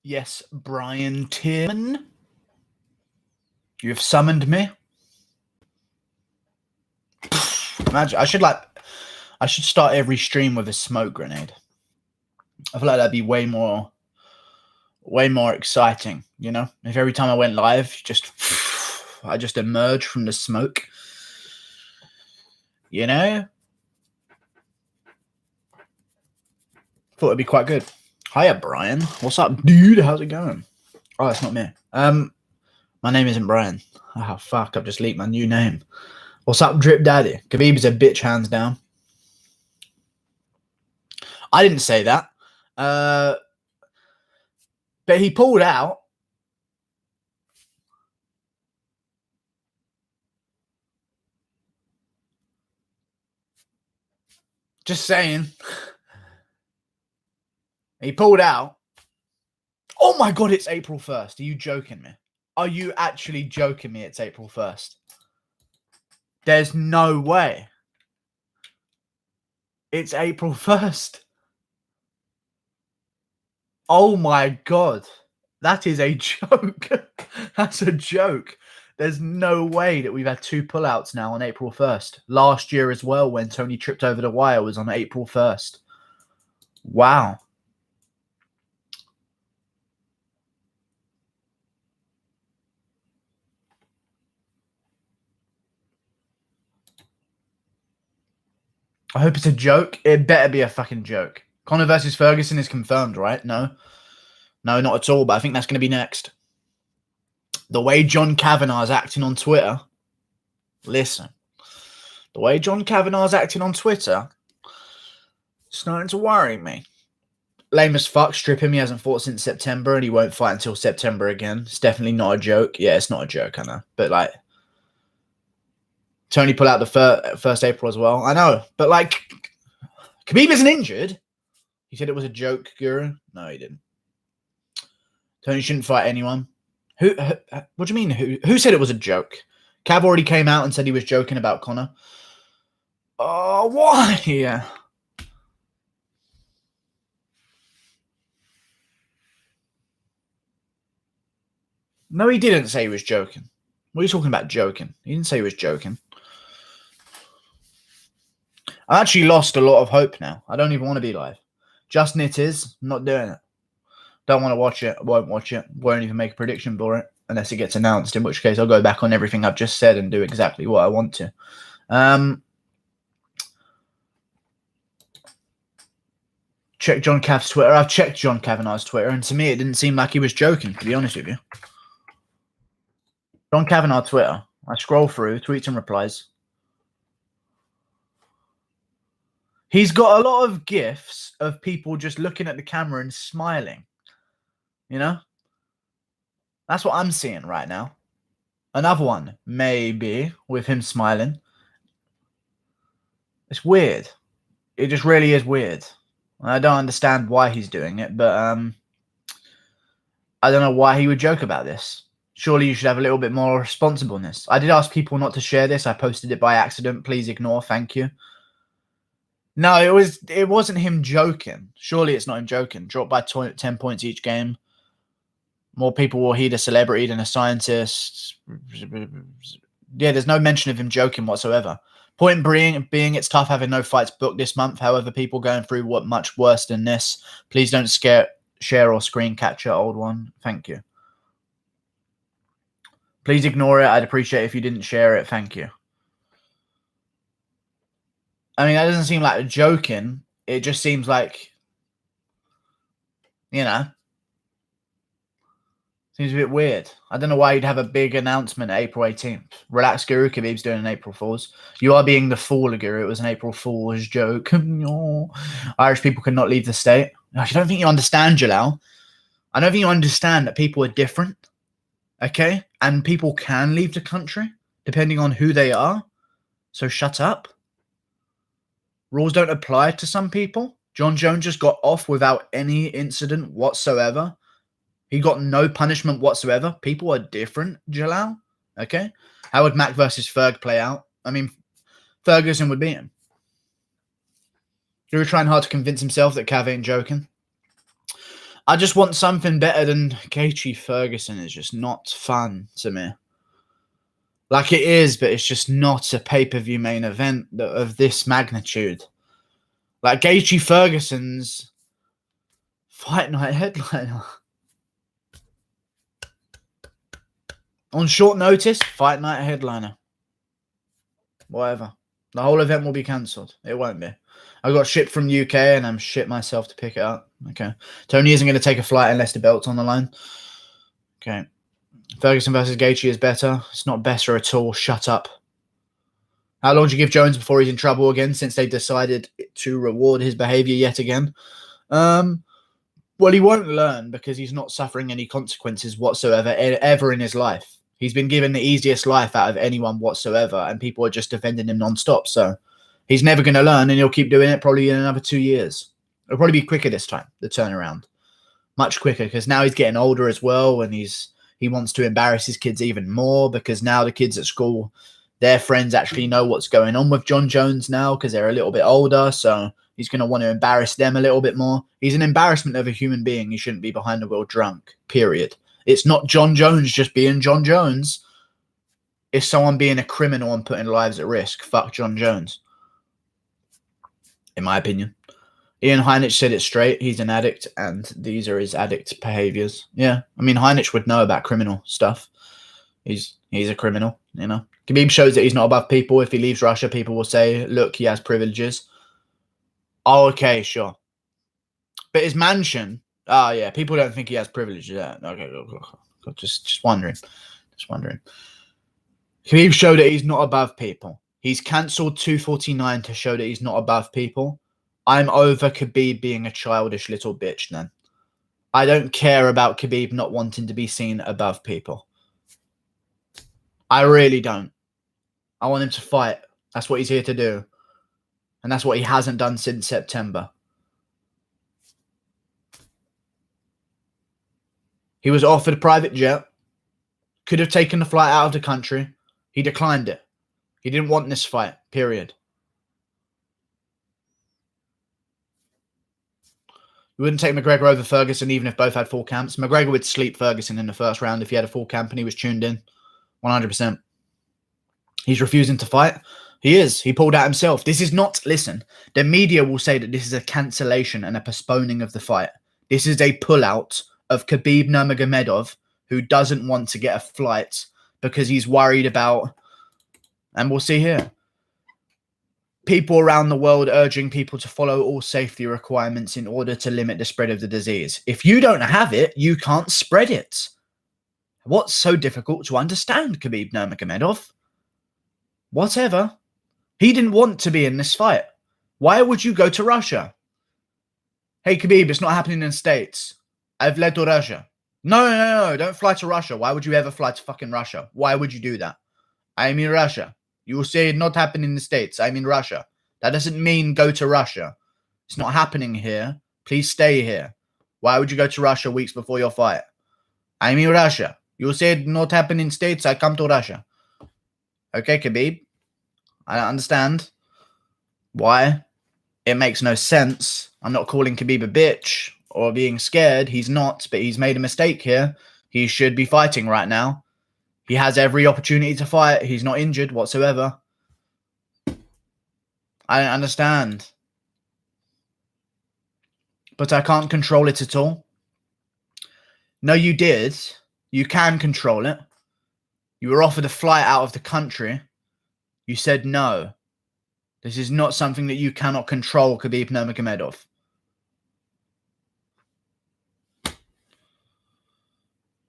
Yes, Brian Tierman. You have summoned me. Imagine, I should start every stream with a smoke grenade. I feel like that'd be way more exciting, you know? If every time I went live, I just emerge from the smoke. You know? Thought it'd be quite good. Hiya, Brian. What's up, dude? How's it going? Oh, that's not me. My name isn't Brian. Oh, fuck. I've just leaked my new name. What's up, Drip Daddy? Khabib is a bitch, hands down. I didn't say that. But he pulled out. Just saying. He pulled out. Oh my God, it's April 1st. Are you joking me? Are you actually joking me? It's April 1st. There's no way. It's April 1st. Oh my God. That is a joke. That's a joke. There's no way that we've had two pullouts now on April 1st. Last year as well, when Tony tripped over the wire, was on April 1st. Wow. I hope it's a joke. It better be a fucking joke. Conor versus Ferguson is confirmed, right? No, not at all. But I think that's going to be next. The way John Kavanagh is acting on Twitter. Listen. The way John Kavanagh is acting on Twitter, it's starting to worry me. Lame as fuck. Strip him. He hasn't fought since September, and he won't fight until September again. It's definitely not a joke. Yeah, it's not a joke, I know. But, like, Tony pulled out the 1st April as well. I know. But, like, Khabib isn't injured. He said it was a joke, Guru. No, he didn't. Tony shouldn't fight anyone. What do you mean? Who said it was a joke? Cav already came out and said he was joking about Conor. Oh, why? Yeah. No, he didn't say he was joking. What are you talking about joking? He didn't say he was joking. I actually lost a lot of hope now. I don't even want to be live. Justin it is. I'm not doing it. Don't want to watch it. Won't watch it. Won't even make a prediction for it unless it gets announced, in which case I'll go back on everything I've just said and do exactly what I want to. Check John Cav's Twitter. I've checked John Kavanagh's Twitter, and to me it didn't seem like he was joking, to be honest with you. John Kavanagh Twitter. I scroll through, tweets and replies. He's got a lot of gifs of people just looking at the camera and smiling. You know? That's what I'm seeing right now. Another one, maybe, with him smiling. It's weird. It just really is weird. I don't understand why he's doing it, but I don't know why he would joke about this. Surely you should have a little bit more responsibleness. I did ask people not to share this. I posted it by accident. Please ignore. Thank you. No, it wasn't him joking. Surely it's not him joking. Dropped by 10 points each game. More people will heed a celebrity than a scientist. Yeah, there's no mention of him joking whatsoever. Point being, it's tough having no fights booked this month. However, people going through what much worse than this. Please don't share or screen capture old one. Thank you. Please ignore it. I'd appreciate it if you didn't share it. Thank you. I mean, that doesn't seem like joking. It just seems like, you know, seems a bit weird. I don't know why you'd have a big announcement April 18th. Relax, Guru. Khabib's doing an April Fool's. You are being the fool, Guru. It was an April Fool's joke. Irish people cannot leave the state. I don't think you understand, Jalal. I don't think you understand that people are different. Okay? And people can leave the country depending on who they are. So shut up. Rules don't apply to some people. John Jones just got off without any incident whatsoever. He got no punishment whatsoever. People are different, Jalal. Okay? How would Mac versus Ferg play out? I mean, Ferguson would beat him. He was trying hard to convince himself that Cav ain't joking. I just want something better than Gaethje Ferguson. It's just not fun to me. Like it is, but it's just not a pay-per-view main event of this magnitude. Like Gaethje Ferguson's fight night headliner. On short notice, fight night headliner. Whatever. The whole event will be cancelled. It won't be. I got shipped from UK and I'm shit myself to pick it up. Okay. Tony isn't going to take a flight unless the belt's on the line. Okay. Ferguson versus Gaethje is better. It's not better at all. Shut up. How long do you give Jones before he's in trouble again, since they decided to reward his behaviour yet again? Well, he won't learn because he's not suffering any consequences whatsoever ever in his life. He's been given the easiest life out of anyone whatsoever, and people are just defending him non-stop. So he's never going to learn, and he'll keep doing it probably in another 2 years. It'll probably be quicker this time, the turnaround. Much quicker, because now he's getting older as well, and he wants to embarrass his kids even more, because now the kids at school, their friends actually know what's going on with John Jones now because they're a little bit older, so he's going to want to embarrass them a little bit more. He's an embarrassment of a human being. He shouldn't be behind the wheel drunk, period. It's not John Jones just being John Jones. It's someone being a criminal and putting lives at risk. Fuck John Jones. In my opinion. Ian Heinich said it straight. He's an addict, and these are his addict behaviors. Yeah, I mean, Heinich would know about criminal stuff. He's a criminal, you know. Khabib shows that he's not above people. If he leaves Russia, people will say, look, he has privileges. Oh, okay, sure. But his mansion, yeah, people don't think he has privileges. Yeah, okay, just wondering. Just wondering. Khabib showed that he's not above people. He's cancelled 249 to show that he's not above people. I'm over Khabib being a childish little bitch then. I don't care about Khabib not wanting to be seen above people. I really don't. I want him to fight. That's what he's here to do. And that's what he hasn't done since September. He was offered a private jet. Could have taken the flight out of the country. He declined it. He didn't want this fight, period. You wouldn't take Mcgregor over Ferguson even if both had full camps. Mcgregor would sleep Ferguson in the first round if he had a full camp and he was tuned in. 100%. He's refusing to fight. He is. He pulled out himself. This is not, listen, the media will say that this is a cancellation and a postponing of the fight. This is a pullout of Khabib Nurmagomedov, who doesn't want to get a flight because he's worried about, and we'll see here, people around the world urging people to follow all safety requirements in order to limit the spread of the disease. If you don't have it, you can't spread it. What's so difficult to understand, Khabib Nurmagomedov? Whatever. He didn't want to be in this fight. Why would you go to Russia? Hey, Khabib, it's not happening in the States. I've led to Russia. No, don't fly to Russia. Why would you ever fly to fucking Russia? Why would you do that? I'm in Russia. You will say it not happening in the States. I'm in Russia. That doesn't mean go to Russia. It's not happening here. Please stay here. Why would you go to Russia weeks before your fight? I'm in Russia. You will say it not happening in the States. I come to Russia. Okay, Khabib. I don't understand why. It makes no sense. I'm not calling Khabib a bitch or being scared. He's not, but he's made a mistake here. He should be fighting right now. He has every opportunity to fight. He's not injured whatsoever. I don't understand. But I can't control it at all. No, you did. You can control it. You were offered a flight out of the country. You said no. This is not something that you cannot control, Khabib Nurmagomedov.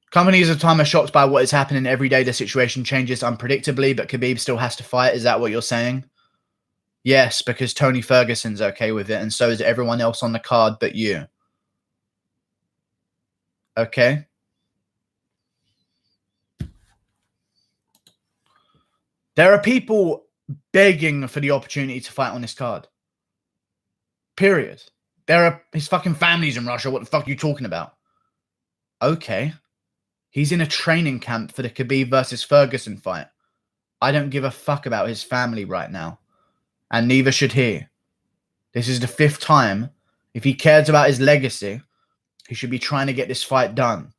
Companies of time are shocked by what is happening every day. The situation changes unpredictably, but Khabib still has to fight. Is that what you're saying? Yes, because Tony Ferguson's okay with it, and so is everyone else on the card but you. Okay. There are people begging for the opportunity to fight on this card. Period. His fucking family's in Russia. What the fuck are you talking about? Okay. He's in a training camp for the Khabib versus Ferguson fight. I don't give a fuck about his family right now. And neither should he. This is the 5th time. If he cares about his legacy He should be trying to get this fight done.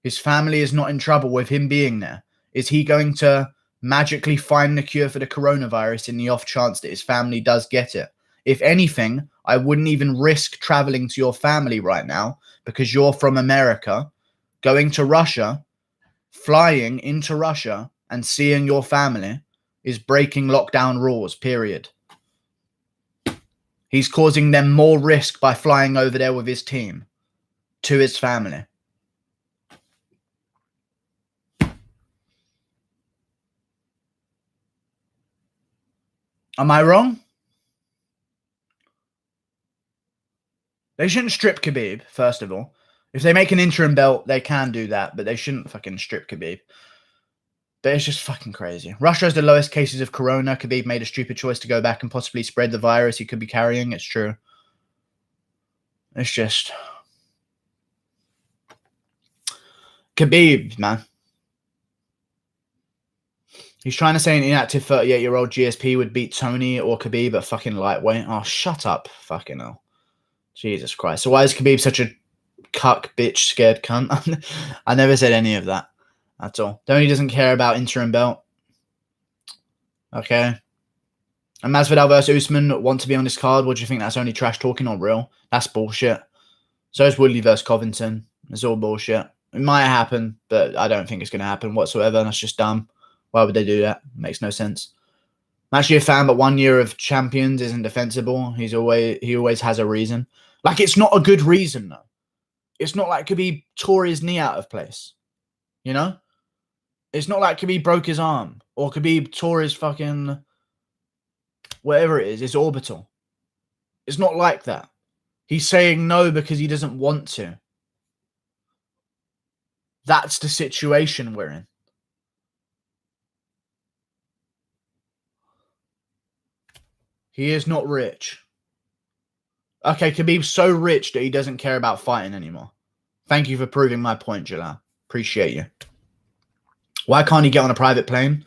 His family is not in trouble with him being there. Is he going to magically find the cure for the coronavirus in the off chance that his family does get it? If anything, I wouldn't even risk traveling to your family right now because you're from America, going to Russia, flying into Russia and seeing your family is breaking lockdown rules, period. He's causing them more risk by flying over there with his team to his family. Am I wrong? They shouldn't strip Khabib, first of all. If they make an interim belt, they can do that, but they shouldn't fucking strip Khabib. But it's just fucking crazy. Russia has the lowest cases of corona. Khabib made a stupid choice to go back and possibly spread the virus he could be carrying. It's true. It's just... Khabib, man. He's trying to say an inactive 38-year-old GSP would beat Tony or Khabib at fucking lightweight. Oh, shut up. Fucking hell. Jesus Christ. So why is Khabib such a cuck, bitch, scared cunt? I never said any of that at all. Tony doesn't care about interim belt. Okay. And Masvidal versus Usman want to be on this card. What do you think? That's only trash talking or real? That's bullshit. So is Woodley versus Covington. It's all bullshit. It might happen, but I don't think it's going to happen whatsoever. That's just dumb. Why would they do that? It makes no sense. I'm actually a fan, but 1 year of champions isn't defensible. He always has a reason. Like, it's not a good reason, though. It's not like Khabib tore his knee out of place. You know? It's not like Khabib broke his arm. Or Khabib tore his fucking... whatever it is. It's orbital. It's not like that. He's saying no because he doesn't want to. That's the situation we're in. He is not rich. Okay, Khabib's so rich that he doesn't care about fighting anymore. Thank you for proving my point, Jalal. Appreciate you. Why can't he get on a private plane?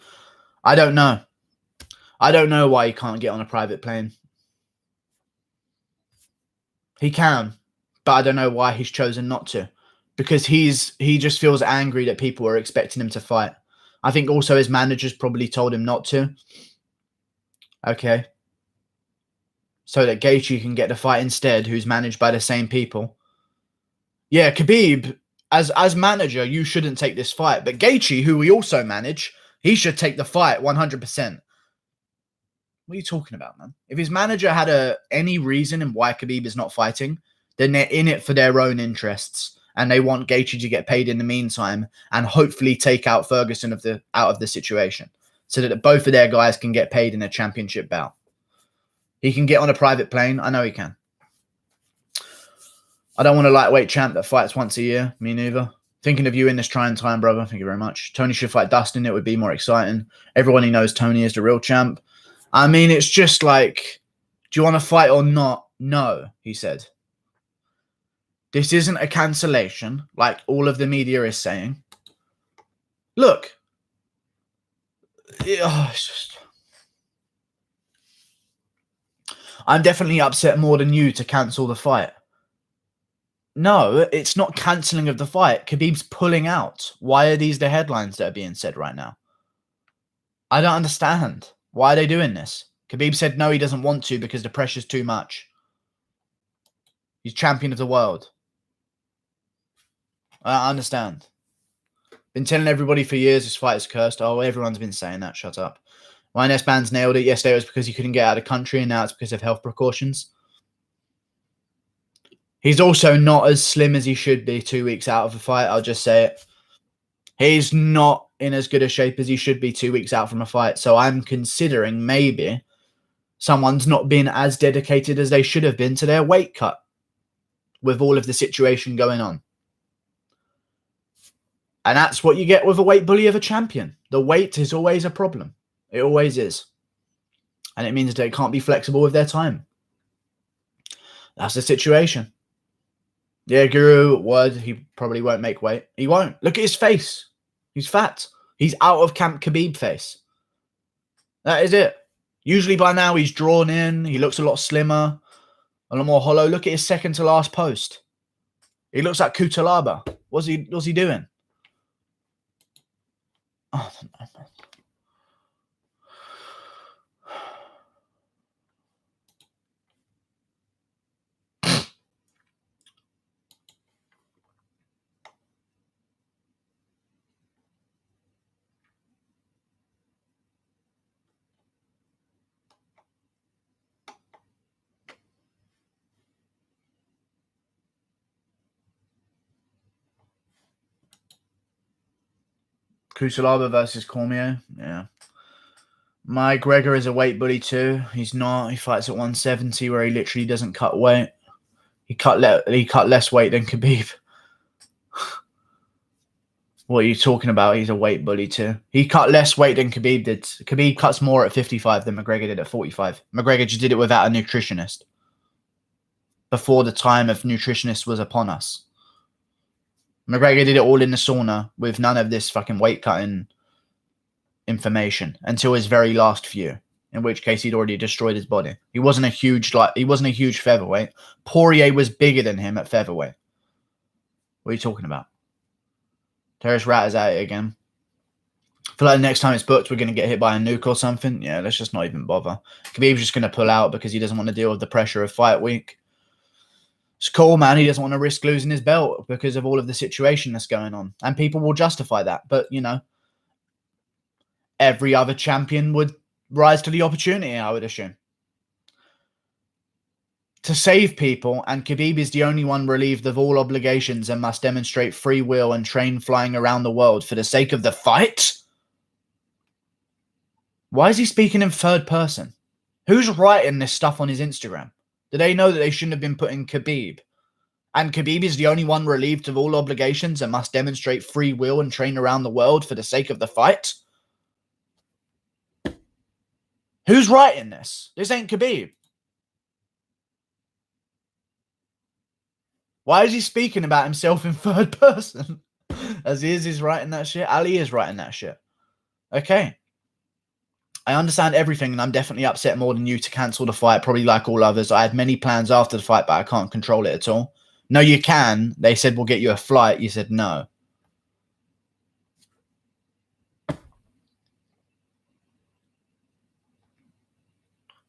I don't know. I don't know why he can't get on a private plane. He can, but I don't know why he's chosen not to. Because he just feels angry that people are expecting him to fight. I think also his managers probably told him not to. Okay. So that Gaethje can get the fight instead, who's managed by the same people. Yeah, Khabib, as manager, you shouldn't take this fight. But Gaethje, who we also manage, he should take the fight 100%. What are you talking about, man? If his manager had any reason in why Khabib is not fighting, then they're in it for their own interests. And they want Gaethje to get paid in the meantime and hopefully take out Ferguson out of the situation. So that both of their guys can get paid in a championship bout. He can get on a private plane. I know he can. I don't want a lightweight champ that fights once a year. Me neither. Thinking of you in this trying time, brother. Thank you very much. Tony should fight Dustin. It would be more exciting. Everyone who knows Tony is the real champ. I mean, it's just like, do you want to fight or not? No, he said. This isn't a cancellation like all of the media is saying. Look. It's just... I'm definitely upset more than you to cancel the fight. No, it's not cancelling of the fight. Khabib's pulling out. Why are these the headlines that are being said right now? I don't understand. Why are they doing this? Khabib said no, he doesn't want to because the pressure's too much. He's champion of the world. I understand. Been telling everybody for years this fight is cursed. Oh, everyone's been saying that. Shut up. Ryan Bands nailed it. Yesterday it was because he couldn't get out of the country, and now it's because of health precautions. He's also not as slim as he should be 2 weeks out of a fight. I'll just say it. He's not in as good a shape as he should be 2 weeks out from a fight. So I'm considering maybe someone's not been as dedicated as they should have been to their weight cut with all of the situation going on. And that's what you get with a weight bully of a champion. The weight is always a problem. It always is. And it means they can't be flexible with their time. That's the situation. Yeah, Guru would. He probably won't make weight. He won't. Look at his face. He's fat. He's out of camp Khabib face. That is it. Usually by now he's drawn in. He looks a lot slimmer. A lot more hollow. Look at his second to last post. He looks like Kutalaba. What's he doing? Oh, I don't know, man. Kutalaba versus Cormier. Yeah. Mcgregor is a weight bully too. He's not. He fights at 170 where he literally doesn't cut weight. He cut less weight than Khabib. What are you talking about? He's a weight bully too. He cut less weight than Khabib did. Khabib cuts more at 55 than McGregor did at 45. McGregor just did it without a nutritionist. Before the time of nutritionists was upon us. McGregor did it all in the sauna with none of this fucking weight cutting information until his very last few, in which case he'd already destroyed his body. He wasn't a huge featherweight. Poirier was bigger than him at featherweight. What are you talking about? Terrence Rat is at it again. I feel like the next time it's booked, we're going to get hit by a nuke or something. Yeah, let's just not even bother. Khabib's just going to pull out because he doesn't want to deal with the pressure of fight week. It's cool, man. He doesn't want to risk losing his belt because of all of the situation that's going on. And people will justify that. But, you know, every other champion would rise to the opportunity, I would assume. To save people, and Khabib is the only one relieved of all obligations and must demonstrate free will and train flying around the world for the sake of the fight? Why is he speaking in third person? Who's writing this stuff on his Instagram? Do they know that they shouldn't have been putting Khabib? And Khabib is the only one relieved of all obligations and must demonstrate free will and train around the world for the sake of the fight? Who's writing this? This ain't Khabib. Why is he speaking about himself in third person? As he is writing that shit. Ali is writing that shit. Okay. I understand everything, and I'm definitely upset more than you to cancel the fight, probably like all others. I had many plans after the fight, but I can't control it at all. No, you can. They said, we'll get you a flight. You said no.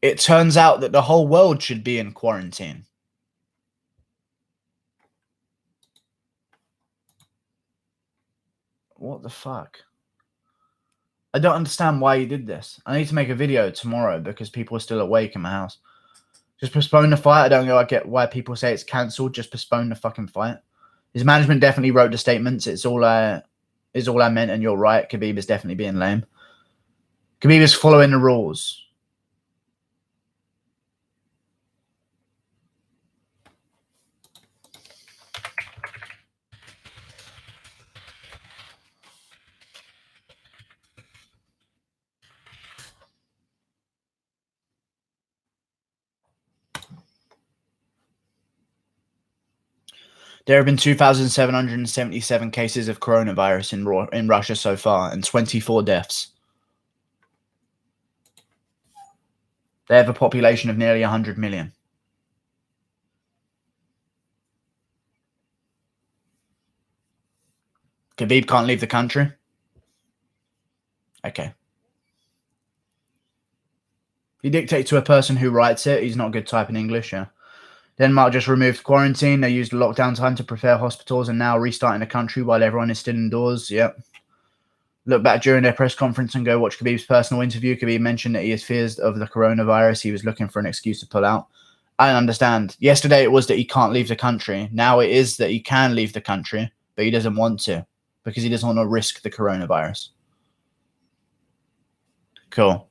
It turns out that the whole world should be in quarantine. What the fuck? I don't understand why you did this. I need to make a video tomorrow because people are still awake in my house. Just postpone the fight. I don't get why people say it's cancelled. Just postpone the fucking fight. His management definitely wrote the statements. It's all I meant, and you're right. Khabib is definitely being lame. Khabib is following the rules. There have been 2,777 cases of coronavirus in Russia so far and 24 deaths. They have a population of nearly 100 million. Khabib can't leave the country? Okay. You dictate to a person who writes it. He's not good typing English, yeah. Denmark just removed quarantine. They used lockdown time to prepare hospitals and now restarting the country while everyone is still indoors. Yep. Look back during their press conference and go watch Khabib's personal interview. Khabib mentioned that he has fears of the coronavirus. He was looking for an excuse to pull out. I understand. Yesterday it was that he can't leave the country. Now it is that he can leave the country, but he doesn't want to because he doesn't want to risk the coronavirus. Cool.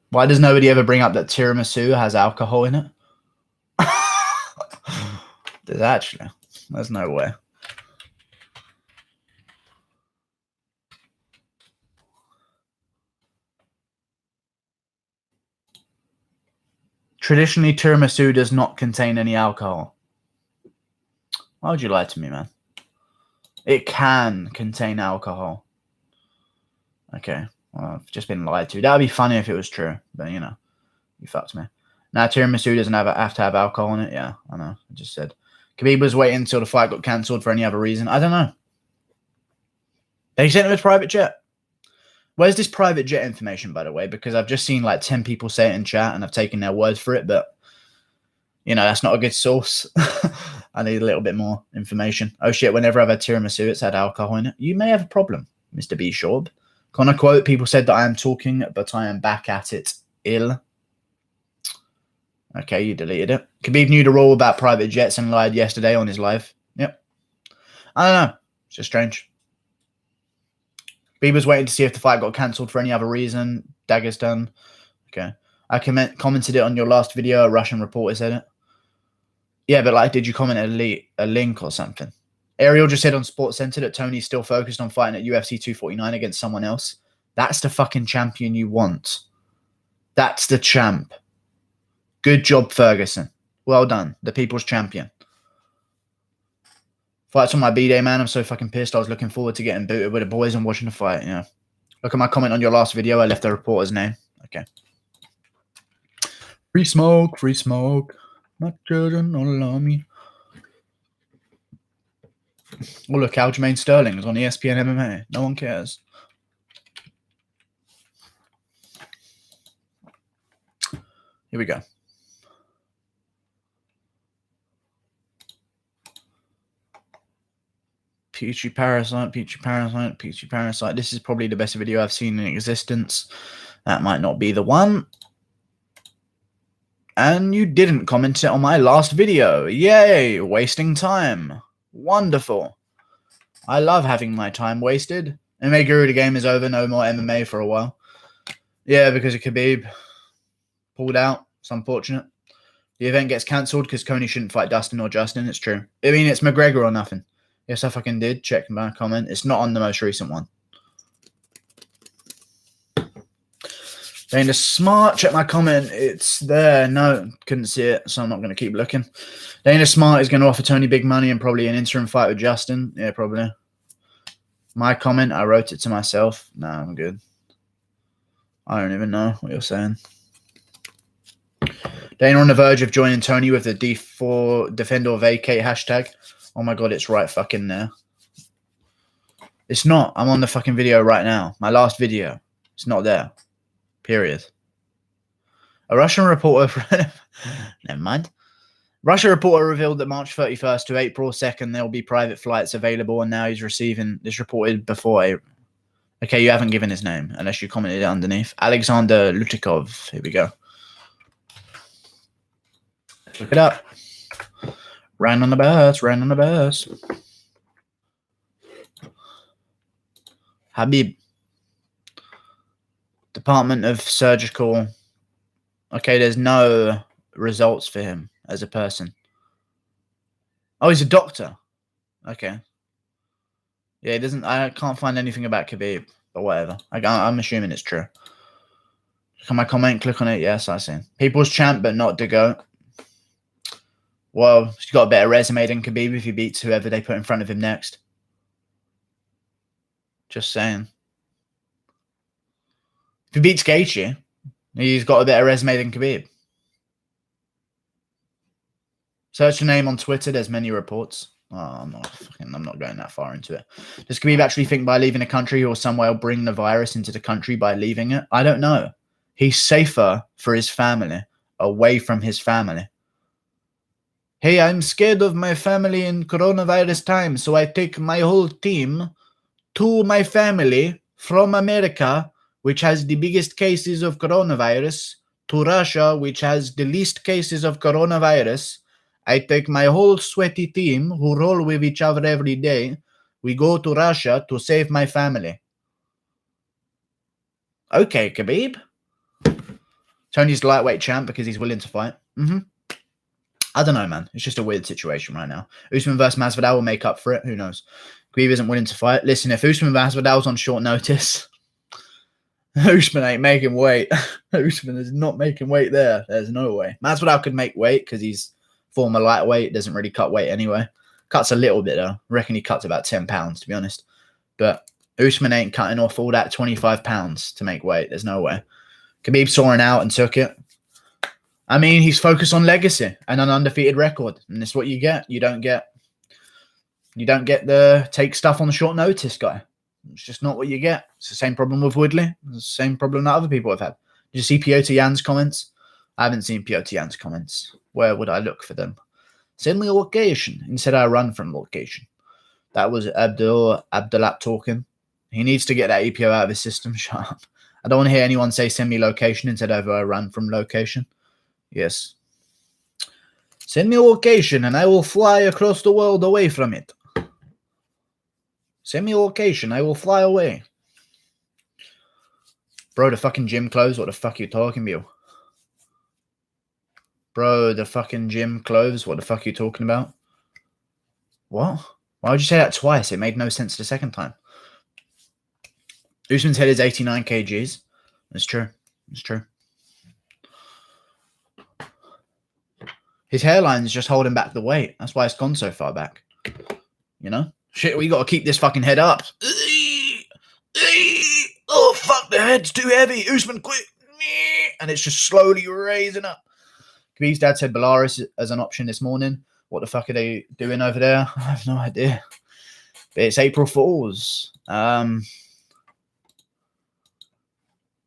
Why does nobody ever bring up that tiramisu has alcohol in it? There's actually. There's no way. Traditionally, tiramisu does not contain any alcohol. Why would you lie to me, man? It can contain alcohol. Okay. Well, I've just been lied to. That would be funny if it was true. But, you know, you fucked me. Now, tiramisu doesn't have to have alcohol in it. Yeah, I know. I just said. Khabib was waiting until the fight got cancelled for any other reason. I don't know. They sent him a private jet. Where's this private jet information, by the way? Because I've just seen like 10 people say it in chat and I've taken their word for it, but you know, that's not a good source. I need a little bit more information. Oh shit, whenever I've had tiramisu, it's had alcohol in it. You may have a problem, Mr. B. Shorb. Can I quote, people said that I am talking, but I am back at it ill. Okay, you deleted it. Khabib knew the rule about private jets and lied yesterday on his live. Yep. I don't know. It's just strange. Khabib was waiting to see if the fight got cancelled for any other reason. Dagestan. Okay. I commented it on your last video. A Russian reporter said it. Yeah, but like, did you comment a link or something? Ariel just said on SportsCenter that Tony's still focused on fighting at UFC 249 against someone else. That's the fucking champion you want. That's the champ. Good job, Ferguson. Well done. The people's champion. Fights on my B-Day, man. I'm so fucking pissed. I was looking forward to getting booted with the boys and watching the fight. Yeah. Look at my comment on your last video. I left the reporter's name. Okay. Free smoke. Free smoke. My children all allow me. Oh, look. Aljamain Sterling is on ESPN MMA. No one cares. Here we go. Peachy Parasite, Peachy Parasite, Peachy Parasite. This is probably the best video I've seen in existence. That might not be the one. And you didn't comment it on my last video. Yay, wasting time. Wonderful. I love having my time wasted. Mcgregor, the game is over. No more MMA for a while. Yeah, because of Khabib. Pulled out. It's unfortunate. The event gets cancelled because Coney shouldn't fight Dustin or Justin. It's true. I mean, it's McGregor or nothing. Yes, I fucking did. Check my comment. It's not on the most recent one. Dana Smart, check my comment. It's there. No, couldn't see it, so I'm not going to keep looking. Dana Smart is going to offer Tony big money and probably an interim fight with Justin. Yeah, probably. My comment, I wrote it to myself. No, I'm good. I don't even know what you're saying. Dana on the verge of joining Tony with the D4 Defend or Vacate hashtag. Oh my god, it's right fucking there. It's not. I'm on the fucking video right now. My last video. It's not there. Period. A Russian reporter... Never mind. Russia reporter revealed that March 31st to April 2nd there will be private flights available, and now he's receiving... This reported before... Okay, you haven't given his name, unless you commented it underneath. Alexander Lutikov. Here we go. Look it up. Ran on the bus, ran on the bus. Khabib. Department of Surgical. Okay, there's no results for him as a person. Oh, he's a doctor. Okay. Yeah, he doesn't. I can't find anything about Khabib, but whatever. I'm assuming it's true. Can my comment? Click on it. Yes, I see. People's champ, but not the GOAT. Well, he's got a better resume than Khabib if he beats whoever they put in front of him next. Just saying. If he beats Gaethje, he's got a better resume than Khabib. Search the name on Twitter. There's many reports. Oh, I'm not going that far into it. Does Khabib actually think by leaving the country or somewhere will bring the virus into the country by leaving it? I don't know. He's safer for his family, away from his family. Hey, I'm scared of my family in coronavirus time, so I take my whole team to my family from America, which has the biggest cases of coronavirus, to Russia, which has the least cases of coronavirus. I take my whole sweaty team who roll with each other every day. We go to Russia to save my family. Okay, Khabib. Tony's the lightweight champ because he's willing to fight. I don't know, man. It's just a weird situation right now. Usman versus Masvidal will make up for it. Who knows? Khabib isn't willing to fight. Listen, if Usman Masvidal's on short notice, Usman ain't making weight. Usman is not making weight there. There's no way. Masvidal could make weight because he's former lightweight. Doesn't really cut weight anyway. Cuts a little bit, though. I reckon he cuts about 10 pounds, to be honest. But Usman ain't cutting off all that 25 pounds to make weight. There's no way. Khabib saw it out and took it. I mean, he's focused on legacy and an undefeated record, and that's what you get. You don't get the take stuff on short notice guy. It's just not what you get. It's the same problem with Woodley. It's the same problem that other people have had. Did you see Piotr Jan's comments? I haven't seen Piotr Jan's comments. Where would I look for them? Send me a location. Instead, I run from location. That was Abdullah talking. He needs to get that EPO out of his system. Shut up. I don't want to hear anyone say send me location instead of I run from location. Yes. Send me a location and I will fly across the world away from it. Send me a location. I will fly away. Bro, the fucking gym closed. What the fuck are you talking about? Bro, the fucking gym closed. What the fuck are you talking about? What? Why would you say that twice? It made no sense the second time. Usman's head is 89 kgs. It's true. It's true. His hairline is just holding back the weight. That's why it's gone so far back. You know? Shit, we got to keep this fucking head up. Oh, fuck, the head's too heavy. Usman, quick. And it's just slowly raising up. Khabib's dad said Belarus as an option this morning. What the fuck are they doing over there? I have no idea. But it's April Fools. I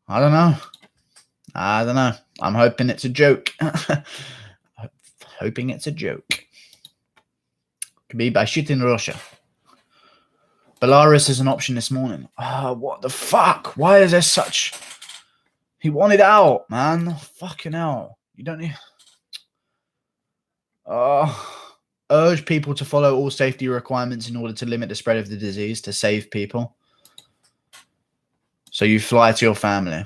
don't know. I'm hoping it's a joke. Hoping it's a joke. Khabib, I shit in Russia. Belarus is an option this morning. What the fuck? Why is there such... He wanted out, man. Fucking hell. You don't need... urge people to follow all safety requirements in order to limit the spread of the disease, to save people. So you fly to your family.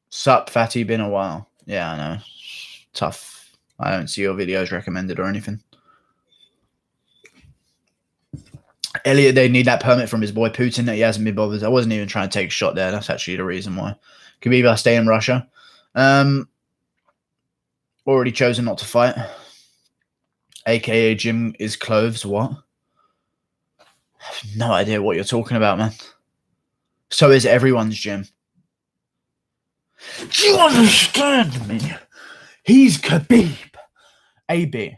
Sup, fatty, been a while. Yeah, I know. Tough. I don't see your videos recommended or anything. Elliot, they need that permit from his boy Putin that he hasn't been bothered. I wasn't even trying to take a shot there. That's actually the reason why. Khabib, I stay in Russia. Already chosen not to fight. AKA gym is closed. What? I have no idea what you're talking about, man. So is everyone's gym. Do you understand me? He's Khabib. AB.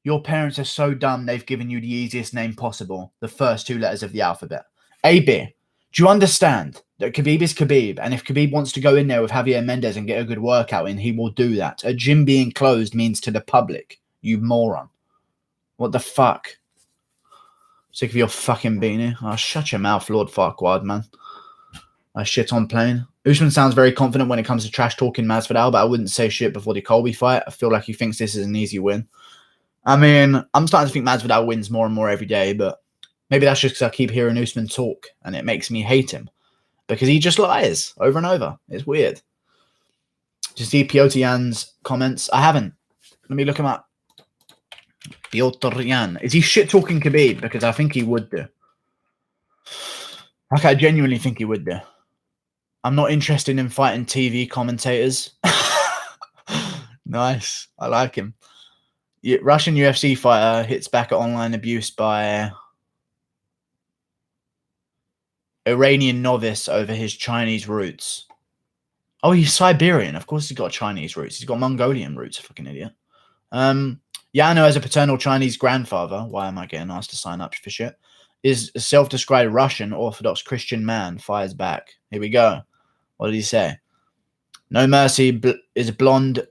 Your parents are so dumb they've given you the easiest name possible. The first two letters of the alphabet. AB. Do you understand that Khabib is Khabib? And if Khabib wants to go in there with Javier Mendez and get a good workout in, he will do that. A gym being closed means to the public. You moron. What the fuck? Sick of your fucking beanie. Oh, shut your mouth, Lord Farquaad, man. I shit on plane. Usman sounds very confident when it comes to trash talking Masvidal, but I wouldn't say shit before the Colby fight. I feel like he thinks this is an easy win. I mean, I'm starting to think Masvidal wins more and more every day, but maybe that's just because I keep hearing Usman talk, and it makes me hate him. Because he just lies over and over. It's weird. Did you see Piotr Jan's comments? I haven't. Let me look him up. Piotr Jan. Is he shit-talking Khabib? Because I think he would do. Like, I genuinely think he would do. I'm not interested in fighting TV commentators. Nice. I like him. Russian UFC fighter hits back at online abuse by Iranian novice over his Chinese roots. Oh, he's Siberian. Of course he's got Chinese roots. He's got Mongolian roots, fucking idiot. Yano, as a paternal Chinese grandfather, why am I getting asked to sign up for shit, is a self-described Russian Orthodox Christian man, fires back. Here we go. What did he say? No Mercy is blonde.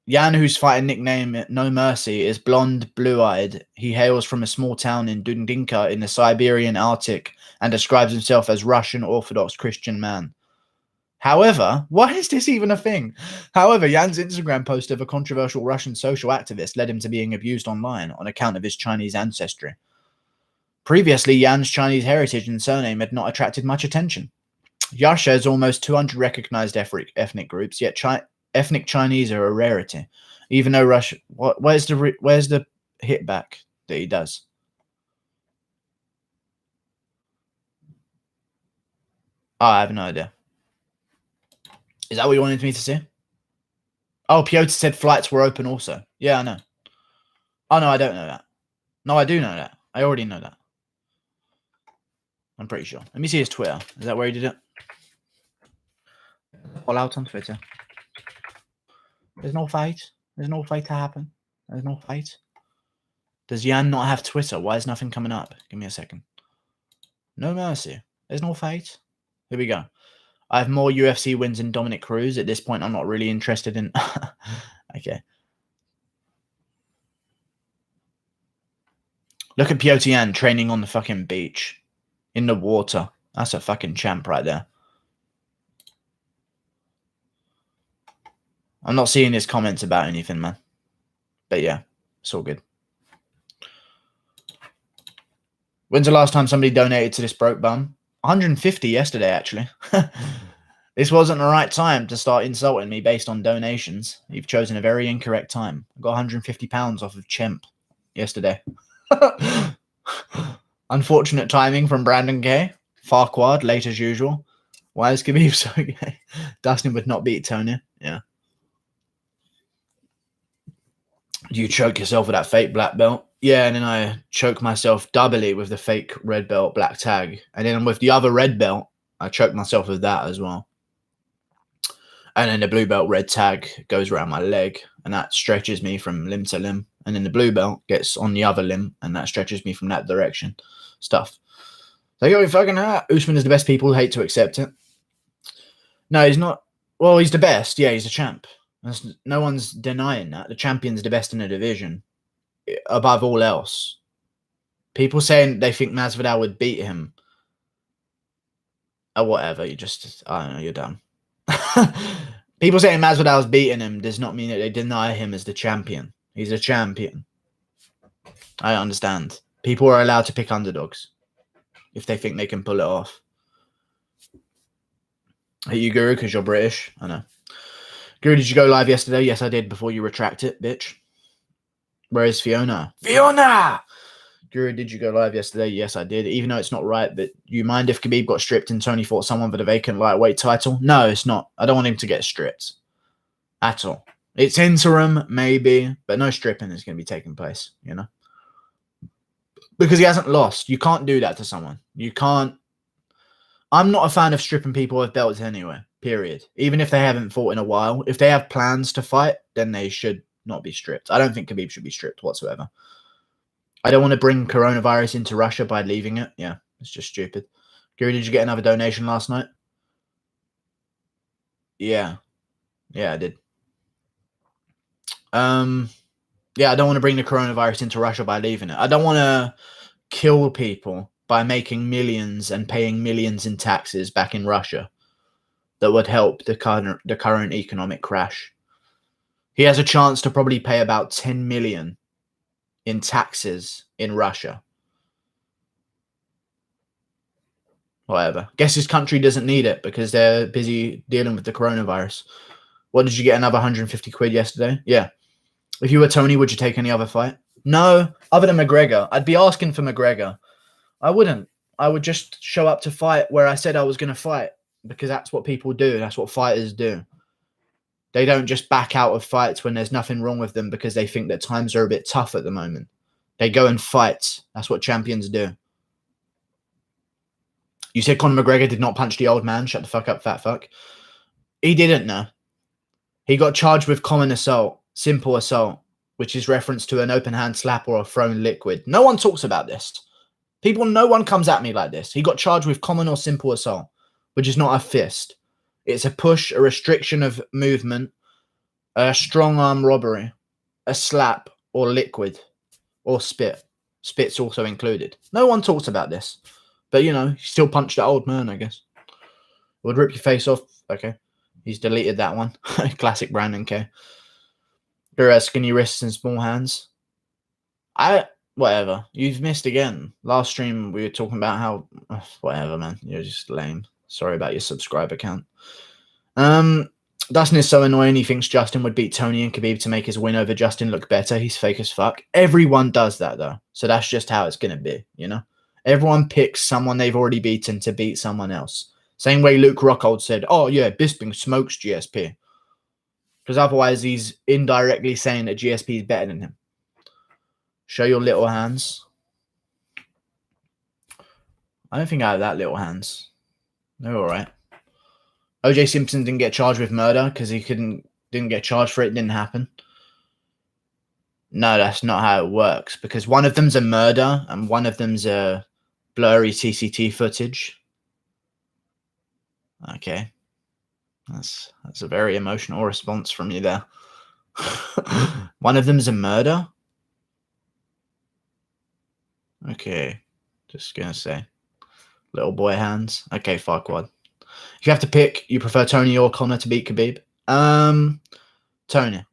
Jan, whose fighting nickname No Mercy, is blonde, blue-eyed. He hails from a small town in Dundinka in the Siberian Arctic and describes himself as Russian Orthodox Christian man. However, why is this even a thing? However, Jan's Instagram post of a controversial Russian social activist led him to being abused online on account of his Chinese ancestry. Previously, Jan's Chinese heritage and surname had not attracted much attention. Russia has almost 200 recognized ethnic groups, yet ethnic Chinese are a rarity. Even though Russia... Where's the hit back that he does? Oh, I have no idea. Is that what you wanted me to see? Oh, Piotr said flights were open also. Yeah, I know. Oh, no, I don't know that. No, I do know that. I already know that. I'm pretty sure. Let me see his Twitter. Is that where he did it? All out on Twitter. There's no fight. There's no fight to happen. There's no fight. Does Jan not have Twitter? Why is nothing coming up? Give me a second. No mercy. There's no fight. Here we go. I have more UFC wins than Dominic Cruz. At this point, I'm not really interested in... Okay. Look at Piotr Jan training on the fucking beach. In the water. That's a fucking champ right there. I'm not seeing his comments about anything, man. But yeah, it's all good. When's the last time somebody donated to this broke bum? 150 yesterday, actually. This wasn't the right time to start insulting me based on donations. You've chosen a very incorrect time. I got £150 off of Chimp yesterday. Unfortunate timing from Brandon K. Farquad, late as usual. Why is Khabib so gay? Dustin would not beat Tony. Yeah. You choke yourself with that fake black belt. Yeah, and then I choke myself doubly with the fake red belt black tag. And then with the other red belt, I choke myself with that as well. And then the blue belt red tag goes around my leg, and that stretches me from limb to limb. And then the blue belt gets on the other limb, and that stretches me from that direction. Stuff. So you fucking hurt. Usman is the best. People hate to accept it. No, he's not. Well, he's the best. Yeah, he's a champ. No one's denying that. The champion's the best in the division. Above all else. People saying they think Masvidal would beat him. Or whatever. You just, I don't know, you're dumb. People saying Masvidal's beating him does not mean that they deny him as the champion. He's a champion. I understand. People are allowed to pick underdogs if they think they can pull it off. Hey, you Guru, because you're British. I know. Guru, did you go live yesterday? Yes, I did, before you retract it, bitch. Where is Fiona? Fiona! Guru, did you go live yesterday? Yes, I did. Even though it's not right, but you mind if Khabib got stripped and Tony fought someone for the vacant lightweight title? No, it's not. I don't want him to get stripped. At all. It's interim, maybe, but no stripping is going to be taking place, you know? Because he hasn't lost. You can't do that to someone. You can't. I'm not a fan of stripping people with belts anyway, period. Even if they haven't fought in a while. If they have plans to fight, then they should not be stripped. I don't think Khabib should be stripped whatsoever. I don't want to bring coronavirus into Russia by leaving it. Yeah, it's just stupid. Gary, did you get another donation last night? Yeah. Yeah, I did. Yeah, I don't want to bring the coronavirus into Russia by leaving it. I don't want to kill people by making millions and paying millions in taxes back in Russia that would help the current economic crash. He has a chance to probably pay about 10 million in taxes in Russia. Whatever. Guess his country doesn't need it because they're busy dealing with the coronavirus. What, did you get another 150 quid yesterday? Yeah. If you were Tony, would you take any other fight? No, other than McGregor. I'd be asking for McGregor. I wouldn't. I would just show up to fight where I said I was going to fight because that's what people do. That's what fighters do. They don't just back out of fights when there's nothing wrong with them because they think that times are a bit tough at the moment. They go and fight. That's what champions do. You said Conor McGregor did not punch the old man. Shut the fuck up, fat fuck. He didn't, no. He got charged with common assault, simple assault, which is reference to an open hand slap or a thrown liquid. No one talks about this. No one comes at me like this. He got charged with common or simple assault, which is not a fist. It's a push, a restriction of movement, a strong arm robbery, a slap, or liquid, or spit. Spit's also included. No one talks about this. But, you know, he still punched that old man, I guess. Would rip your face off. Okay. He's deleted that one. Classic Brandon K. There are skinny wrists and small hands. Whatever. You've missed again. Last stream, we were talking about how... whatever, man. You're just lame. Sorry about your subscriber count. Dustin is so annoying. He thinks Justin would beat Tony and Khabib to make his win over Justin look better. He's fake as fuck. Everyone does that, though. So that's just how it's going to be, you know? Everyone picks someone they've already beaten to beat someone else. Same way Luke Rockhold said, oh, yeah, Bisping smokes GSP. Because otherwise he's indirectly saying that GSP is better than him. Show your little hands. I don't think I have that little hands. They're all right. OJ Simpson didn't get charged with murder because he couldn't Didn't get charged for it. Didn't happen. No, that's not how it works, because one of them's a murder and one of them's a blurry CCT footage. Okay. That's a very emotional response from you there. One of them's a murder? Okay. Just gonna say. Little boy hands. Okay, Farquad. If you have to pick, you prefer Tony or Conor to beat Khabib? Tony.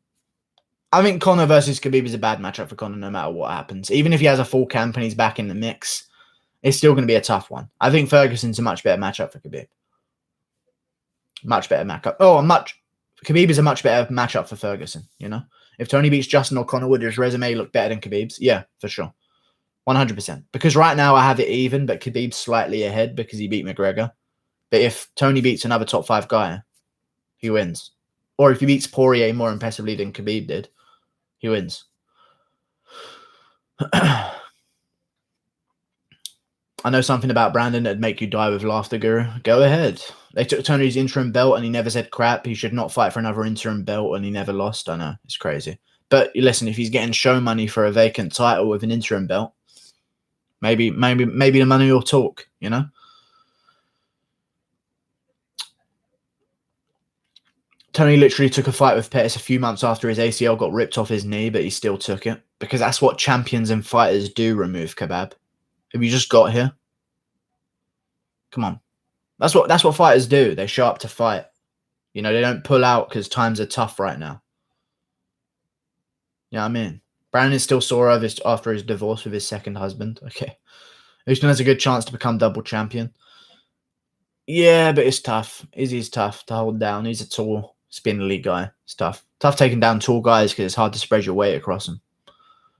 I think Conor versus Khabib is a bad matchup for Conor no matter what happens. Even if he has a full camp and he's back in the mix, it's still going to be a tough one. I think Ferguson's a much better matchup for Khabib. Much better matchup. Khabib is a much better matchup for Ferguson, you know? If Tony beats Justin or Conor, would his resume look better than Khabib's? Yeah, for sure. 100%. Because right now I have it even, but Khabib's slightly ahead because he beat McGregor. But if Tony beats another top 5 guy, he wins. Or if he beats Poirier more impressively than Khabib did, he wins. I know something about Brandon that'd make you die with laughter, Guru. Go ahead. They took Tony's interim belt and he never said crap. He should not fight for another interim belt and he never lost. I know. It's crazy. But listen, if he's getting show money for a vacant title with an interim belt, maybe the money will talk, you know? Tony literally took a fight with Pettis a few months after his ACL got ripped off his knee, but he still took it. Because that's what champions and fighters do, remove Khabib. Have you just got here? Come on. That's what fighters do. They show up to fight. You know, they don't pull out because times are tough right now. You know what I mean? Brandon is still sore after his divorce with his second husband. Okay. Houston has a good chance to become double champion. Yeah, but it's tough. Izzy's tough to hold down. He's a tall, spindly guy. It's tough. Tough taking down tall guys because it's hard to spread your weight across them.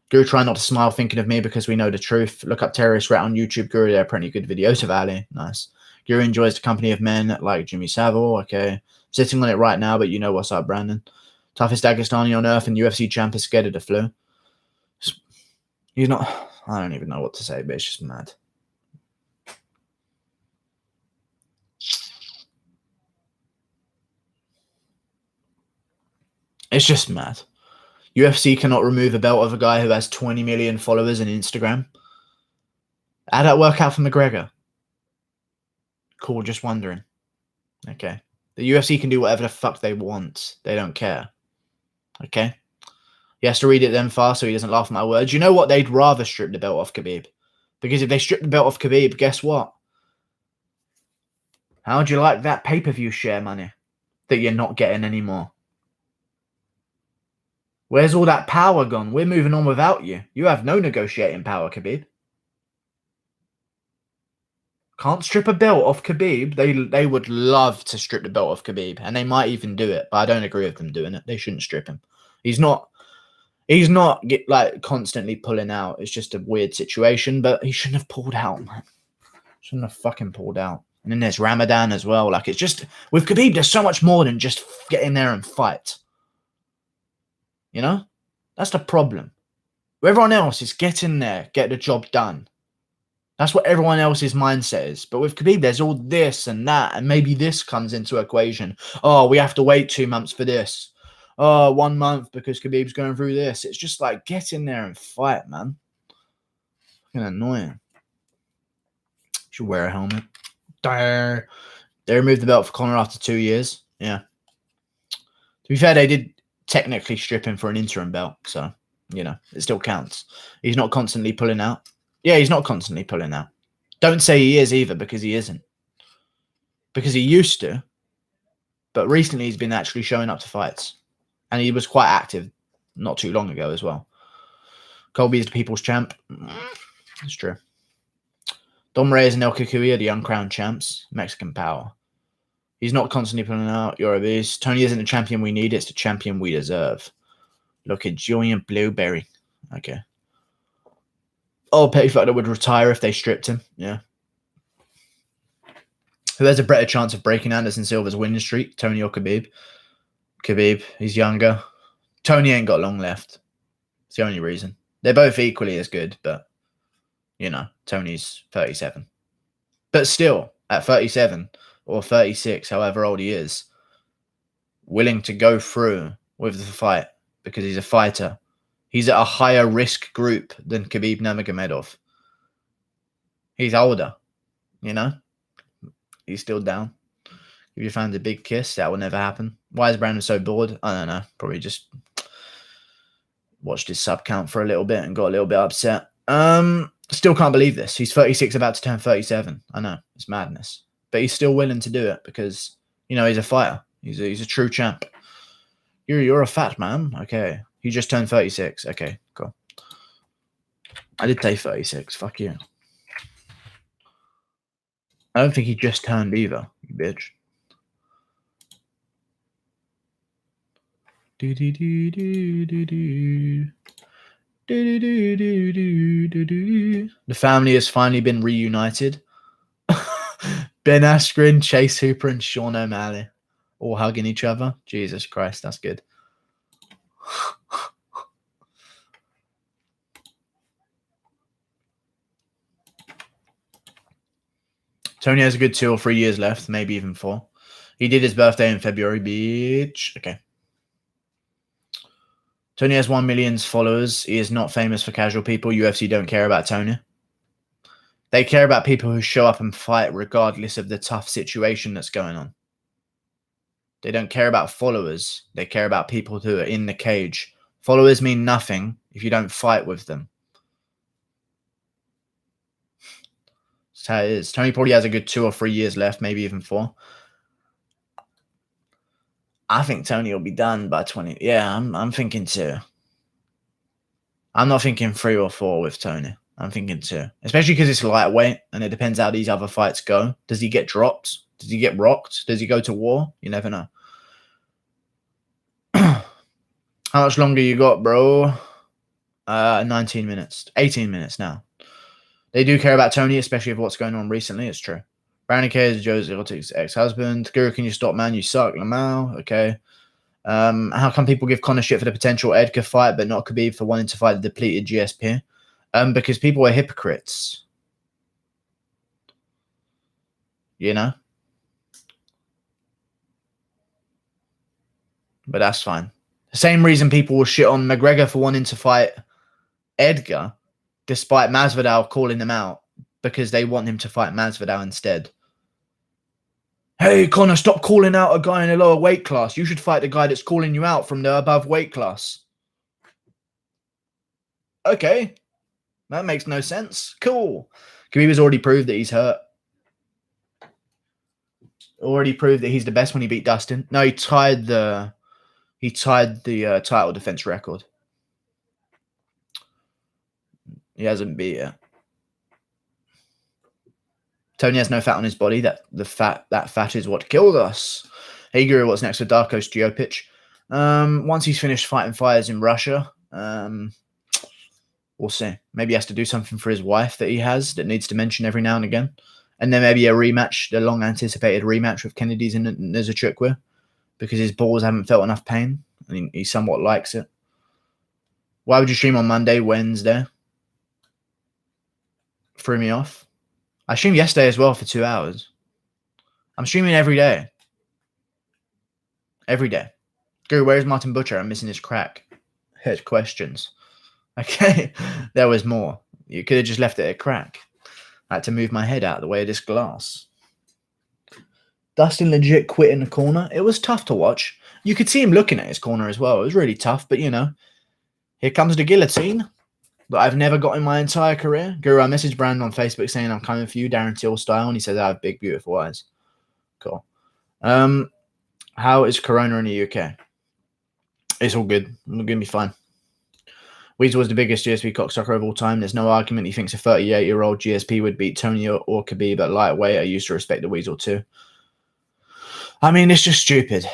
Guru, try not to smile thinking of me because we know the truth. Look up Terrorist Rat on YouTube, Guru. There are plenty of good videos of Ali. Nice. Guru enjoys the company of men like Jimmy Savile. Okay. Sitting on it right now, but you know what's up, Brandon. Toughest Dagestani on earth and UFC champ is scared of the flu. He's not... I don't even know what to say, but it's just mad. It's just mad. UFC cannot remove a belt of a guy who has 20 million followers on Instagram. How'd that work out for McGregor? Cool, just wondering. Okay. The UFC can do whatever the fuck they want. They don't care. Okay? He has to read it then fast so he doesn't laugh at my words. You know what? They'd rather strip the belt off Khabib. Because if they strip the belt off Khabib, guess what? How'd you like that pay-per-view share money that you're not getting anymore? Where's all that power gone? We're moving on without you. You have no negotiating power, Khabib. Can't strip a belt off Khabib. They would love to strip the belt off Khabib, and they might even do it, but I don't agree with them doing it. They shouldn't strip him. He's not like constantly pulling out. It's just a weird situation, but he shouldn't have pulled out, man. Shouldn't have fucking pulled out. And then there's Ramadan as well. Like, it's just, with Khabib, there's so much more than just get in there and fight. You know? That's the problem. Everyone else is get in there, get the job done. That's what everyone else's mindset is. But with Khabib, there's all this and that, and maybe this comes into equation. Oh, we have to wait 2 months for this. Oh, 1 month because Khabib's going through this. It's just like, get in there and fight, man. Fucking annoying. Should wear a helmet. They removed the belt for Conor after 2 years. Yeah. To be fair, they did technically strip him for an interim belt. So, you know, it still counts. He's not constantly pulling out. Yeah, he's not constantly pulling out. Don't say he is either, because he isn't. Because he used to. But recently he's been actually showing up to fights. And he was quite active not too long ago as well. Colby is the people's champ. That's true. Dom Reyes and El Kikuy are the uncrowned champs. Mexican power. He's not constantly pulling out. You're a beast. Tony isn't the champion we need. It's the champion we deserve. Look at Julian Blueberry. Okay. Oh, Petty Factor would retire if they stripped him. Yeah. Who has a better chance of breaking Anderson Silva's winning streak? Tony or Khabib? Khabib. He's younger. Tony ain't got long left. It's the only reason. They're both equally as good, but, you know, Tony's 37. But still, at 37 or 36, however old he is, willing to go through with the fight because he's a fighter. He's at a higher risk group than Khabib Nurmagomedov. He's older, you know? He's still down. If you found a big kiss, that will never happen. Why is Brandon so bored? I don't know. Probably just watched his sub count for a little bit and got a little bit upset. Still can't believe this. He's 36, about to turn 37. I know. It's madness. But he's still willing to do it because, you know, he's a fighter. He's a true champ. You're a fat man. Okay. He just turned 36. Okay, cool. I did say 36. Fuck you. I don't think he just turned either, you bitch. The family has finally been reunited. Ben Askren, Chase Hooper, and Sean O'Malley all hugging each other. Jesus Christ, that's good. Tony has a good 2 or 3 years left, maybe even 4. He did his birthday in February, bitch. Okay. Tony has 1 million followers. He is not famous for casual people. UFC don't care about Tony. They care about people who show up and fight regardless of the tough situation that's going on. They don't care about followers. They care about people who are in the cage. Followers mean nothing if you don't fight with them. That's how it is. Tony probably has a good 2 or 3 years left, maybe even 4. I think Tony will be done by 20. Yeah, I'm thinking 2. I'm not thinking 3 or 4 with Tony. I'm thinking 2. Especially because it's lightweight, and it depends how these other fights go. Does he get dropped? Does he get rocked? Does he go to war? You never know. How much longer you got, bro? 19 minutes. 18 minutes now. They do care about Tony, especially with what's going on recently. It's true. Brownie K is Joe Exotic's ex-husband. Guru, can you stop, man? You suck. Lamau. Okay. How come people give Conor shit for the potential Edgar fight, but not Khabib for wanting to fight the depleted GSP? Because people are hypocrites. You know? But that's fine. The same reason people will shit on Mcgregor for wanting to fight Edgar, despite Masvidal calling him out, because they want him to fight Masvidal instead. Hey, Conor, stop calling out a guy in a lower weight class. You should fight the guy that's calling you out from the above weight class. Okay. That makes no sense. Cool. Khabib has already proved that he's hurt. Already proved that he's the best when he beat Dustin. No, he tied the title defense record. He hasn't beat it. Tony has no fat on his body. That fat is what killed us. Hey Guru, what's next for Darko's Geopitch? Once he's finished fighting fires in Russia, we'll see. Maybe he has to do something for his wife that he has that needs to mention every now and again. And then maybe a rematch, the long anticipated rematch with Kennedy's in Nizachukwu, because his balls haven't felt enough pain and he somewhat likes it. Why would you stream on Monday, Wednesday? Threw me off. I streamed yesterday as well for 2 hours. I'm streaming every day. Every day. Guru, where is Martin Butcher? I'm missing his crack. Head questions. Okay. There was more. You could have just left it at crack. I had to move my head out of the way of this glass. Dustin legit quit in the corner. It was tough to watch. You could see him looking at his corner as well. It was really tough, but you know, here comes the guillotine that I've never got in my entire career. Guru, I messaged Brandon on Facebook saying I'm coming for you, Darren Till style, and he says I have big, beautiful eyes. Cool. How is Corona in the UK? It's all good. It's going to be fine. Weasel was the biggest GSP cocksucker of all time. There's no argument he thinks a 38-year-old GSP would beat Tony or Khabib at lightweight. I used to respect the Weasel too. I mean, it's just stupid.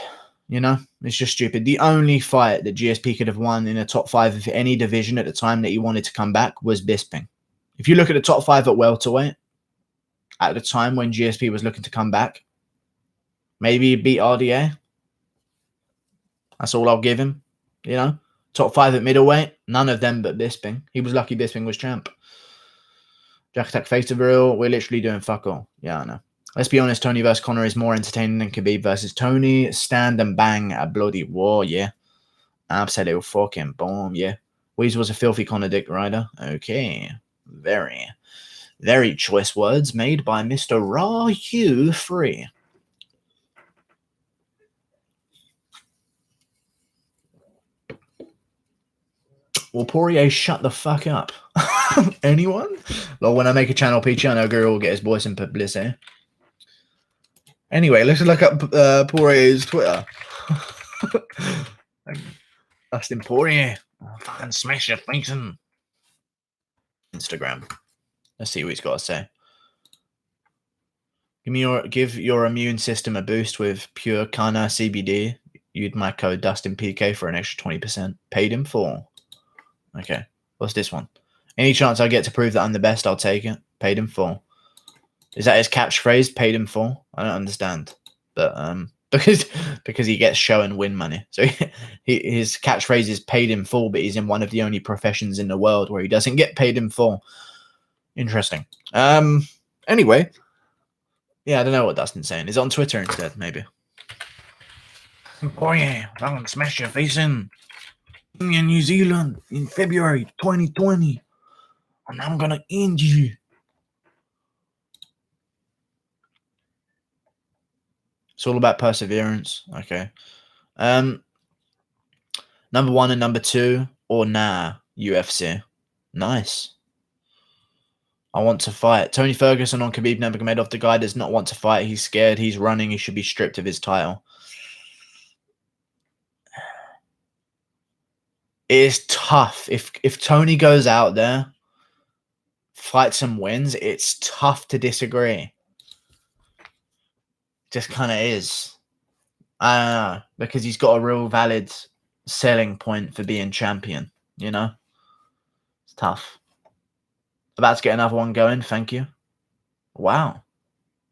You know, it's just stupid. The only fight that GSP could have won in a top 5 of any division at the time that he wanted to come back was Bisping. If you look at the top 5 at welterweight, at the time when GSP was looking to come back, maybe he beat RDA. That's all I'll give him. You know, top 5 at middleweight, none of them but Bisping. He was lucky Bisping was champ. Jack Attack Face of Real, we're literally doing fuck all. Yeah, I know. Let's be honest, Tony versus Conor is more entertaining than Khabib versus Tony. Stand and bang a bloody war, yeah. Absolute fucking bomb, yeah. Weasel was a filthy Conor dick rider. Okay. Very, very choice words made by Mr. Raw Hugh Free. Will Poirier shut the fuck up? Anyone? Well, when I make a channel Peachy, I know Guru will get his boy some publicity. Anyway, let's look up Poirier's Twitter. Dustin Poirier. Oh, fucking smash your face in. Instagram. Let's see what he's got to say. Give your immune system a boost with pure Kana CBD. Use my code DustinPK for an extra 20%. Paid in full. Okay. What's this one? Any chance I get to prove that I'm the best, I'll take it. Paid in full. Is that his catchphrase? Paid in full? I don't understand. But because he gets show and win money. So his catchphrase is paid in full, but he's in one of the only professions in the world where he doesn't get paid in full. Interesting. Anyway. Yeah, I don't know what Dustin's saying. He's on Twitter instead, maybe. Oh yeah, I'm gonna smash your face in New Zealand in February 2020. And I'm gonna end you. It's all about perseverance. Okay. Number 1 and number 2, or nah, UFC. Nice. I want to fight. Tony Ferguson on Khabib Nurmagomedov. The guy does not want to fight. He's scared. He's running. He should be stripped of his title. It is tough. If Tony goes out there, fights and wins, it's tough to disagree. Just kind of is. Because he's got a real valid selling point for being champion, you know? It's tough. About to get another one going, thank you. Wow.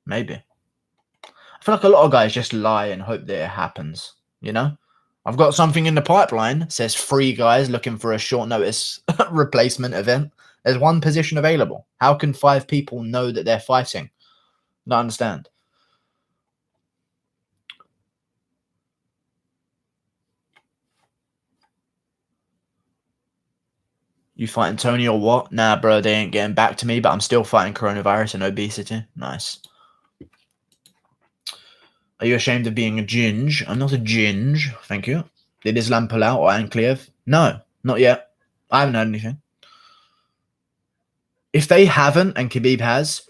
Maybe. I feel like a lot of guys just lie and hope that it happens, you know? I've got something in the pipeline, says 3 guys looking for a short notice replacement event. There's 1 position available. How can 5 people know that they're fighting? Don't understand. You fighting Tony or what? Nah, bro, they ain't getting back to me, but I'm still fighting coronavirus and obesity. Nice. Are you ashamed of being a ginge? I'm not a ginge, thank you. Did Islam pull out or Ankleev? No, not yet. I haven't heard anything. If they haven't and Khabib has,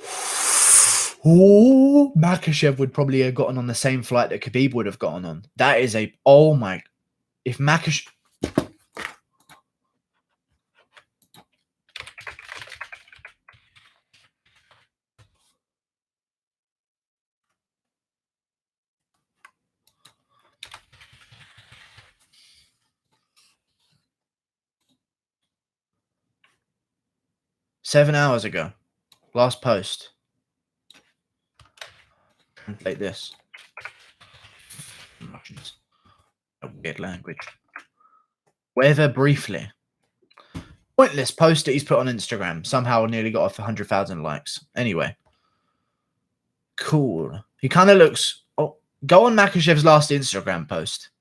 Makhachev would probably have gotten on the same flight that Khabib would have gotten on. That is a, oh my, if Makhachev... $7 hours ago. Last post. Translate this. Russians. A weird language. Whether briefly. Pointless post that he's put on Instagram. Somehow nearly got off 100,000 likes. Anyway. Cool. He kind of looks... Oh, go on Makhachev's last Instagram post.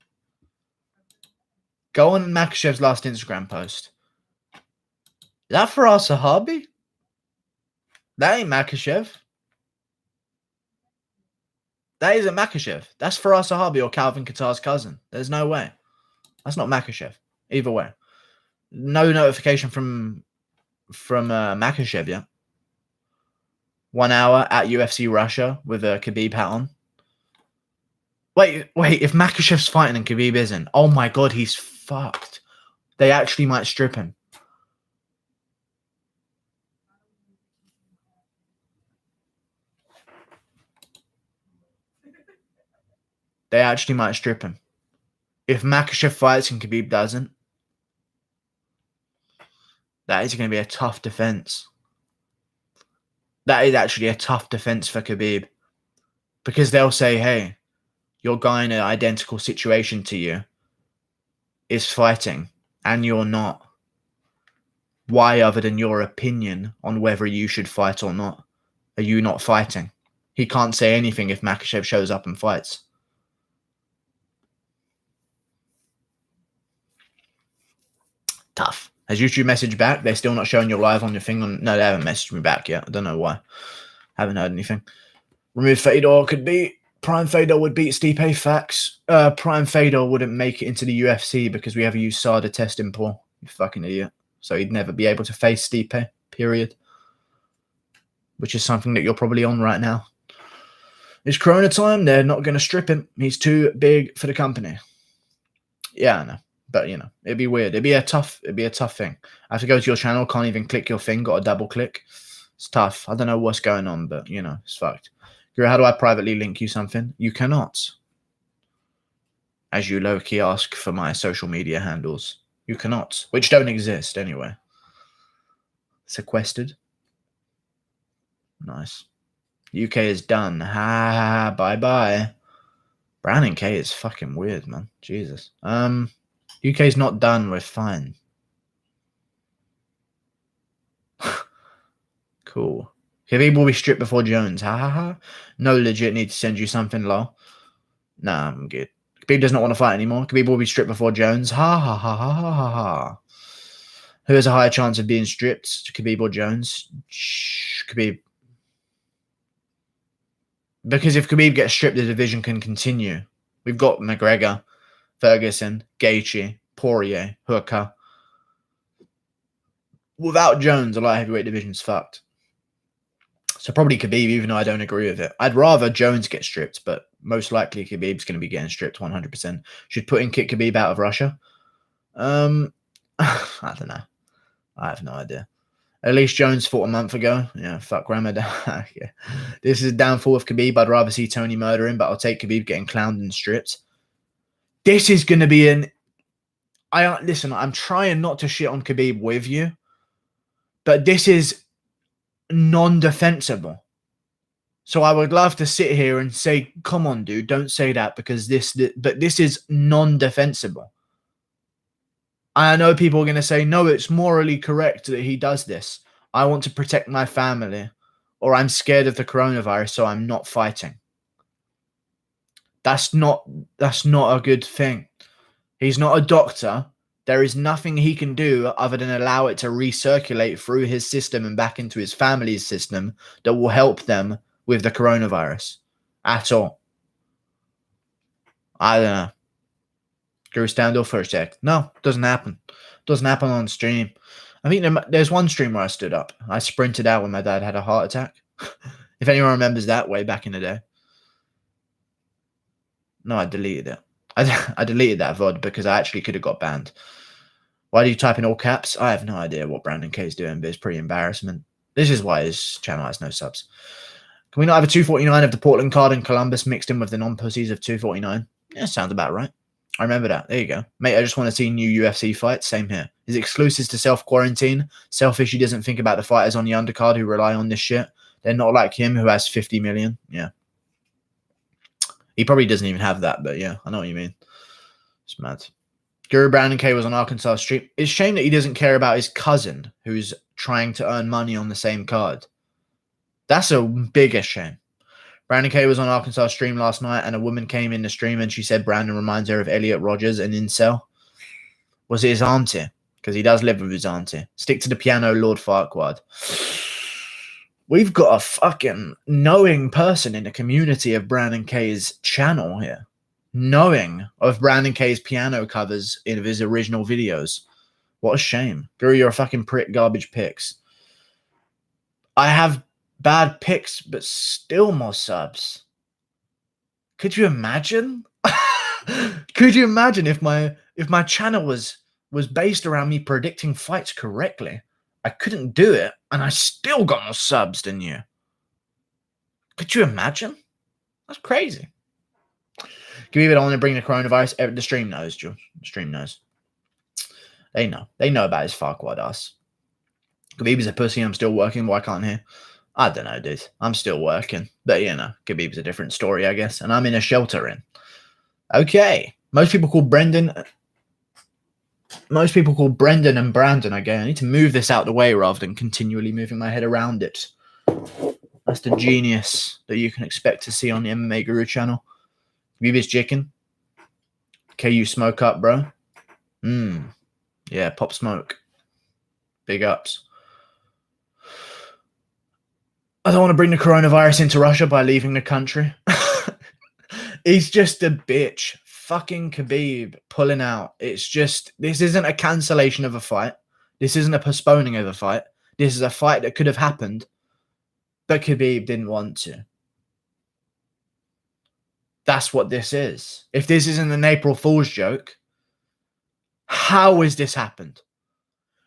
Go on Makhachev's last Instagram post. Is that Faraz Sahabi? That ain't Makhachev. That isn't Makhachev. That's Faraz Sahabi or Calvin Kattar's cousin. There's no way. That's not Makhachev. Either way. No notification from Makhachev yet. 1 hour at UFC Russia with a Khabib hat on. Wait. If Makhachev's fighting and Khabib isn't, oh my god, he's fucked. They actually might strip him. They actually might strip him. If Makhachev fights and Khabib doesn't, that is going to be a tough defense. That is actually a tough defense for Khabib. Because they'll say, hey, your guy in an identical situation to you is fighting and you're not. Why, other than your opinion on whether you should fight or not, are you not fighting? He can't say anything if Makhachev shows up and fights. Tough. Has YouTube messaged back? They're still not showing you live on your thing? No, they haven't messaged me back yet. I don't know why. Haven't heard anything. Remove Fedor could be... Prime Fedor would beat Stipe. Facts. Prime Fedor wouldn't make it into the UFC because we have a USADA testing pool. You fucking idiot. So he'd never be able to face Stipe. Period. Which is something that you're probably on right now. It's Corona time. They're not going to strip him. He's too big for the company. Yeah, I know. But, you know, it'd be weird. It'd be a tough thing. I have to go to your channel. Can't even click your thing. Got to double click. It's tough. I don't know what's going on, but, you know, it's fucked. How do I privately link you something? You cannot. As you low-key ask for my social media handles. You cannot. Which don't exist, anyway. Sequestered. Nice. UK is done. Ha, bye-bye. Brown and K is fucking weird, man. Jesus. UK's not done. We're fine. Cool. Khabib will be stripped before Jones. Ha ha ha. No legit need to send you something, lol. Nah, I'm good. Khabib does not want to fight anymore. Khabib will be stripped before Jones. Ha ha ha ha ha ha ha. Who has a higher chance of being stripped? Khabib or Jones? Khabib. Because if Khabib gets stripped, the division can continue. We've got Mcgregor, Ferguson, Gaethje, Poirier, Hooker. Without Jones, the light heavyweight division's fucked. So probably Khabib, even though I don't agree with it. I'd rather Jones get stripped, but most likely Khabib's going to be getting stripped 100%. Should Putin kick Khabib out of Russia? I don't know. I have no idea. At least Jones fought a month ago. Yeah, fuck Ramadan. Yeah. This is a downfall of Khabib. I'd rather see Tony murder him, but I'll take Khabib getting clowned and stripped. This is going to be an... Listen, I'm trying not to shit on Khabib with you, but this is non-defensible. So I would love to sit here and say, come on, dude, don't say that because but this is non-defensible. I know people are going to say, no, it's morally correct that he does this. I want to protect my family, or I'm scared of the coronavirus, so I'm not fighting. That's not a good thing. He's not a doctor. There is nothing he can do other than allow it to recirculate through his system and back into his family's system that will help them with the coronavirus at all. I don't know. Guru stand up for a sec. No, doesn't happen. Doesn't happen on stream. I think there's one stream where I stood up. I sprinted out when my dad had a heart attack. If anyone remembers that way back in the day. No, I deleted it. I deleted that VOD because I actually could have got banned. Why do you type in all caps? I have no idea what Brandon K is doing, but it's pretty embarrassment. This is why his channel has no subs. Can we not have a 249 of the Portland card in Columbus mixed in with the non-pussies of 249? Yeah, sounds about right. I remember that. There you go. Mate, I just want to see new UFC fights. Same here. His exclusives to self-quarantine. Selfish, he doesn't think about the fighters on the undercard who rely on this shit. They're not like him who has 50 million. Yeah. He probably doesn't even have that, but yeah, I know what you mean. It's mad. Guru Brandon K was on Arkansas stream. It's a shame that he doesn't care about his cousin who's trying to earn money on the same card. That's a bigger shame. Brandon K was on Arkansas stream last night and a woman came in the stream and she said Brandon reminds her of Elliot Rogers and Incel. Was it his auntie? Because he does live with his auntie. Stick to the piano, Lord Farquaad. We've got a fucking knowing person in the community of Brandon K's channel here. Knowing of Brandon K's piano covers in his original videos. What a shame. Guru, you're a fucking prick, garbage picks. I have bad picks, but still more subs. Could you imagine? Could you imagine if my channel was based around me predicting fights correctly? I couldn't do it, and I still got more subs than you. Could you imagine? That's crazy. Can we even only bring the coronavirus? The stream knows, Joe. The stream knows. They know. They know about his Farquaad ass. Khabib's a pussy. I'm still working. Why can't he? I don't know, dude. I'm still working. But, you know, Khabib's a different story, I guess. And I'm in a shelter in. Okay. Most people call Brendan and Brandon again. I need to move this out the way rather than continually moving my head around it. That's the genius that you can expect to see on the MMA Guru channel. Khabib is chicken. KU smoke up, bro. Yeah, pop smoke. Big ups. I don't want to bring the coronavirus into Russia by leaving the country. He's just a bitch. Fucking Khabib pulling out. It's just, this isn't a cancellation of a fight. This isn't a postponing of a fight. This is a fight that could have happened, but Khabib didn't want to. That's what this is. If this isn't an April Fool's joke, how has this happened?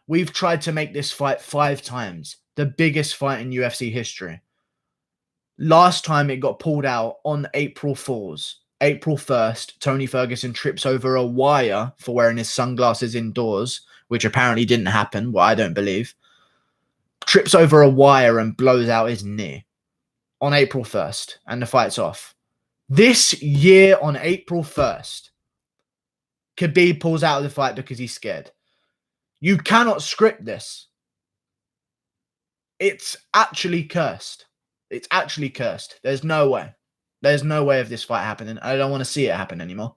We've tried to make this fight 5 times. The biggest fight in UFC history. Last time it got pulled out on April Fools. April 1st, Tony Ferguson trips over a wire for wearing his sunglasses indoors, which apparently didn't happen, well, I don't believe. Trips over a wire and blows out his knee on April 1st, and the fight's off. This year on April 1st, Khabib pulls out of the fight because he's scared. You cannot script this. It's actually cursed. It's actually cursed. There's no way. There's no way of this fight happening. I don't want to see it happen anymore.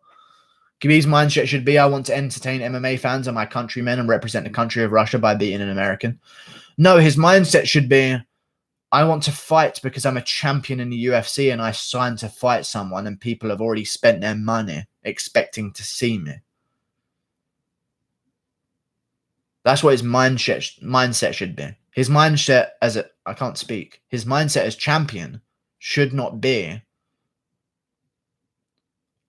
Khabib's mindset should be, I want to entertain MMA fans and my countrymen and represent the country of Russia by beating an American. No, his mindset should be, I want to fight because I'm a champion in the UFC and I signed to fight someone and people have already spent their money expecting to see me. That's what his mindset should be. His mindset I can't speak. His mindset as champion should not be,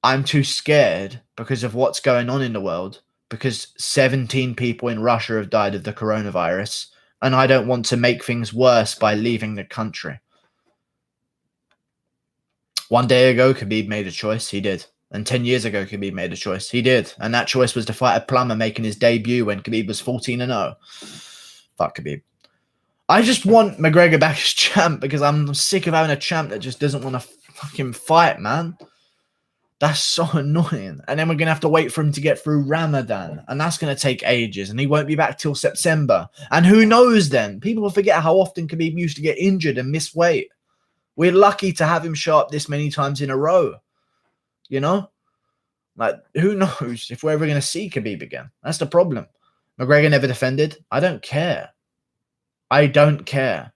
I'm too scared because of what's going on in the world, because 17 people in Russia have died of the coronavirus, and I don't want to make things worse by leaving the country. One day ago, Khabib made a choice. He did. And 10 years ago, Khabib made a choice. He did. And that choice was to fight a plumber making his debut when Khabib was 14-0. Fuck Khabib. I just want McGregor back as champ because I'm sick of having a champ that just doesn't want to fucking fight, man. That's so annoying. And then we're going to have to wait for him to get through Ramadan. And that's going to take ages. And he won't be back till September. And who knows then? People will forget how often Khabib used to get injured and miss weight. We're lucky to have him show up this many times in a row. You know? Like, who knows if we're ever going to see Khabib again? That's the problem. McGregor never defended. I don't care. I don't care.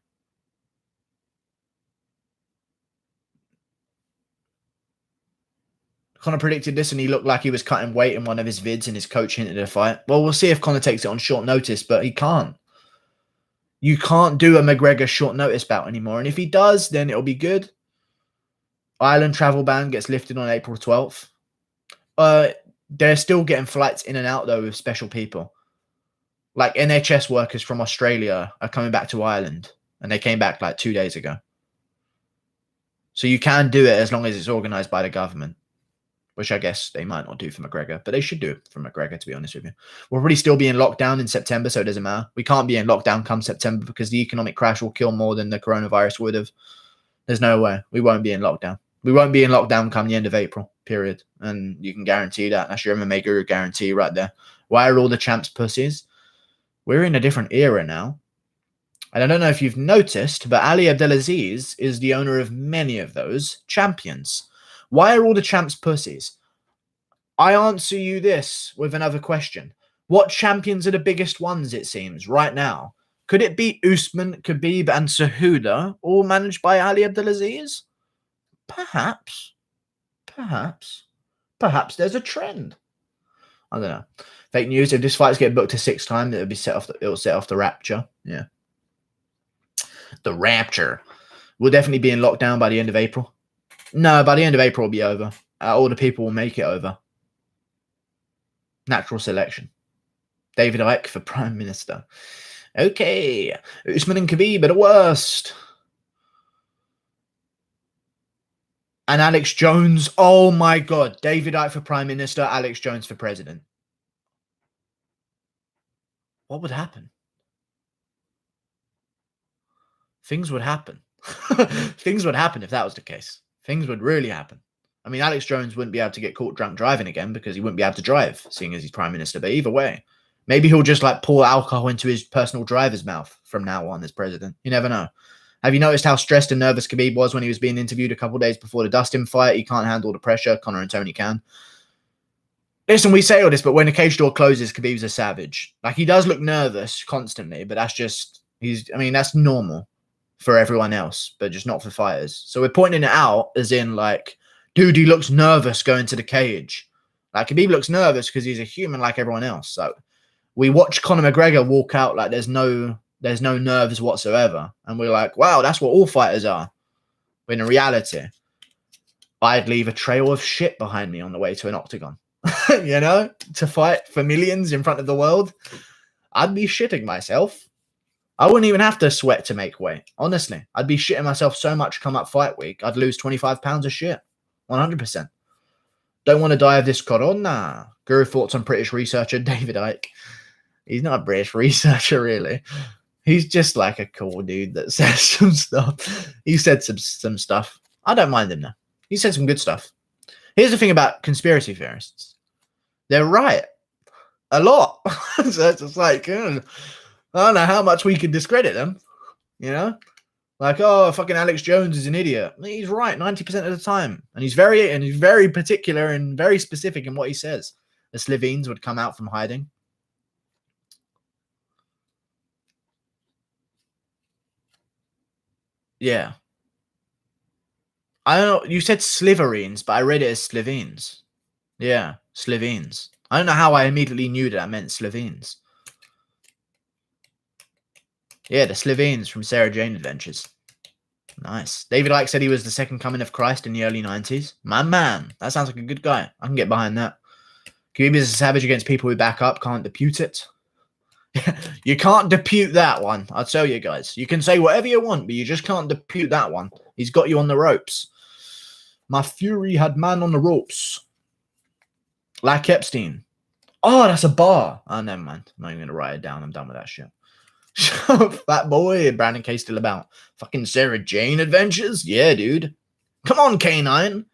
Conor predicted this and he looked like he was cutting weight in one of his vids and his coach hinted at a fight. Well, we'll see if Conor takes it on short notice, but he can't. You can't do a McGregor short notice bout anymore. And if he does, then it'll be good. Ireland travel ban gets lifted on April 12th. They're still getting flights in and out, though, with special people. Like NHS workers from Australia are coming back to Ireland. And they came back like 2 days ago. So you can do it as long as it's organised by the government. Which I guess they might not do for McGregor. But they should do it for McGregor, to be honest with you. We'll probably still be in lockdown in September, so it doesn't matter. We can't be in lockdown come September because the economic crash will kill more than the coronavirus would have. There's no way. We won't be in lockdown. We won't be in lockdown come the end of April, period. And you can guarantee that. That's your MMA Guru guarantee right there. Why are all the champs pussies? We're in a different era now. And I don't know if you've noticed, but Ali Abdelaziz is the owner of many of those champions. Why are all the champs pussies? I answer you this with another question. What champions are the biggest ones, it seems, right now? Could it be Usman, Khabib, and Cejudo, all managed by Ali Abdelaziz? Perhaps. Perhaps. Perhaps there's a trend. I don't know. Fake news. If this fight's get booked to 6 times, it'll set off the rapture. Yeah. The rapture. We'll definitely be in lockdown by the end of April. No, by the end of April it'll be over. All the people will make it over. Natural selection. David Icke for Prime Minister. Okay. Usman and Khabib are the worst. And Alex Jones. Oh my God. David Icke for Prime Minister. Alex Jones for President. What would happen? Things would happen. Things would happen if that was the case. Things would really happen. I mean, Alex Jones wouldn't be able to get caught drunk driving again because he wouldn't be able to drive, seeing as he's Prime Minister. But either way, maybe he'll just like pour alcohol into his personal driver's mouth from now on as president. You never know. Have you noticed how stressed and nervous Khabib was when he was being interviewed a couple days before the Dustin fight? He can't handle the pressure. Conor and Tony can. Listen, we say all this, but when the cage door closes, Khabib's a savage. Like, he does look nervous constantly, but that's just, that's normal for everyone else, but just not for fighters. So we're pointing it out as in, like, dude, he looks nervous going to the cage. Like, Khabib looks nervous because he's a human like everyone else. So we watch Conor McGregor walk out like there's no nerves whatsoever. And we're like, wow, that's what all fighters are. When in reality, I'd leave a trail of shit behind me on the way to an octagon. You know, to fight for millions in front of the world. I'd be shitting myself. I wouldn't even have to sweat to make weight. Honestly, I'd be shitting myself so much come up fight week, I'd lose 25 pounds of shit. 100%. Don't want to die of this corona. Guru thoughts on British researcher David Icke. He's not a British researcher, really. He's just like a cool dude that says some stuff. He said some stuff. I don't mind him now. He said some good stuff. Here's the thing about conspiracy theorists. They're right. A lot. So it's just like, I don't know how much we can discredit them. You know? Like, oh, fucking Alex Jones is an idiot. He's right 90% of the time. And he's very particular and very specific in what he says. The Slovenes would come out from hiding. Yeah. I don't know. You said Sliverines, but I read it as Slovenes. Yeah, Slovenes. I don't know how I immediately knew that meant Slovenes. Yeah, the Slovenes from Sarah Jane Adventures. Nice. David Icke said he was the second coming of Christ in the early 90s. My man. That sounds like a good guy. I can get behind that. Khabib is a savage against people who back up. Can't depute it. You can't depute that one. I'll tell you guys. You can say whatever you want, but you just can't depute that one. He's got you on the ropes. My Fury had man on the ropes. Like Epstein. Oh, that's a bar. Oh, never mind. I'm not even going to write it down. I'm done with that shit. Fat boy. Brandon K still about. Fucking Sarah Jane Adventures? Yeah, dude. Come on, K9.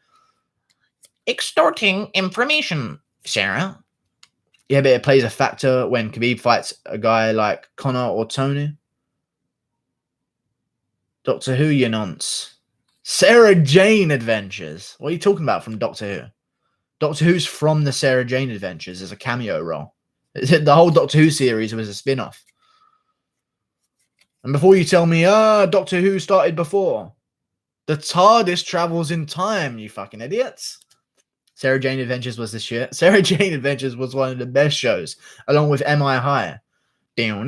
Extorting information, Sarah. Yeah, but it plays a factor when Khabib fights a guy like Conor or Tony. Doctor Who, you nonce. Sarah Jane Adventures. What are you talking about from Doctor Who? Doctor Who's from the Sarah Jane Adventures as a cameo role. The whole Doctor Who series was a spin-off. And before you tell me, Doctor Who started before. The TARDIS travels in time, you fucking idiots. Sarah Jane Adventures was the shit. Sarah Jane Adventures was one of the best shows, along with Am I High? Am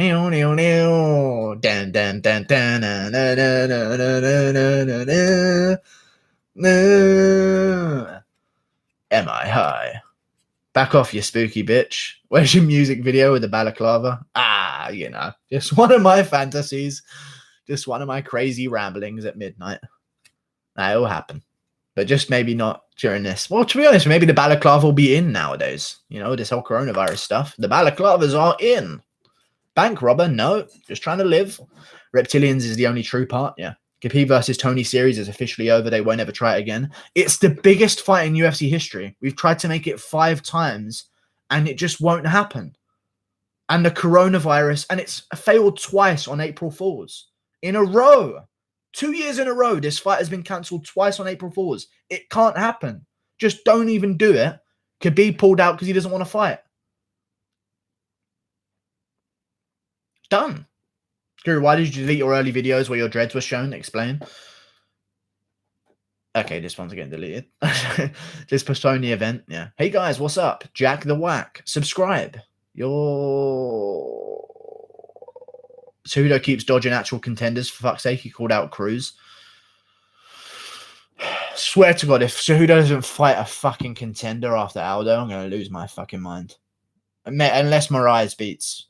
I high? Back off, you spooky bitch. Where's your music video with the balaclava? You know, just one of my fantasies. Just one of my crazy ramblings at midnight. That will happen. But just maybe not during this. Well, to be honest, maybe the balaclava will be in nowadays. You know, this whole coronavirus stuff. The balaclavas are in. Bank robber? No. Just trying to live. Reptilians is the only true part. Yeah. Khabib versus Tony series is officially over. They won't ever try it again. It's the biggest fight in UFC history. We've tried to make it 5 times, and it just won't happen. And the coronavirus, and it's failed twice on April Fools. In a row. 2 years in a row, this fight has been cancelled twice on April Fools. It can't happen. Just don't even do it. Khabib pulled out because he doesn't want to fight. Done. Screw, why did you delete your early videos where your dreads were shown? Explain. Okay, this one's getting deleted. Just postpone the event. Yeah. Hey guys, what's up? Jack the Whack. Subscribe. Cejudo keeps dodging actual contenders. For fuck's sake, he called out Cruz. Swear to God, if Cejudo doesn't fight a fucking contender after Aldo, I'm going to lose my fucking mind. Unless Moraes beats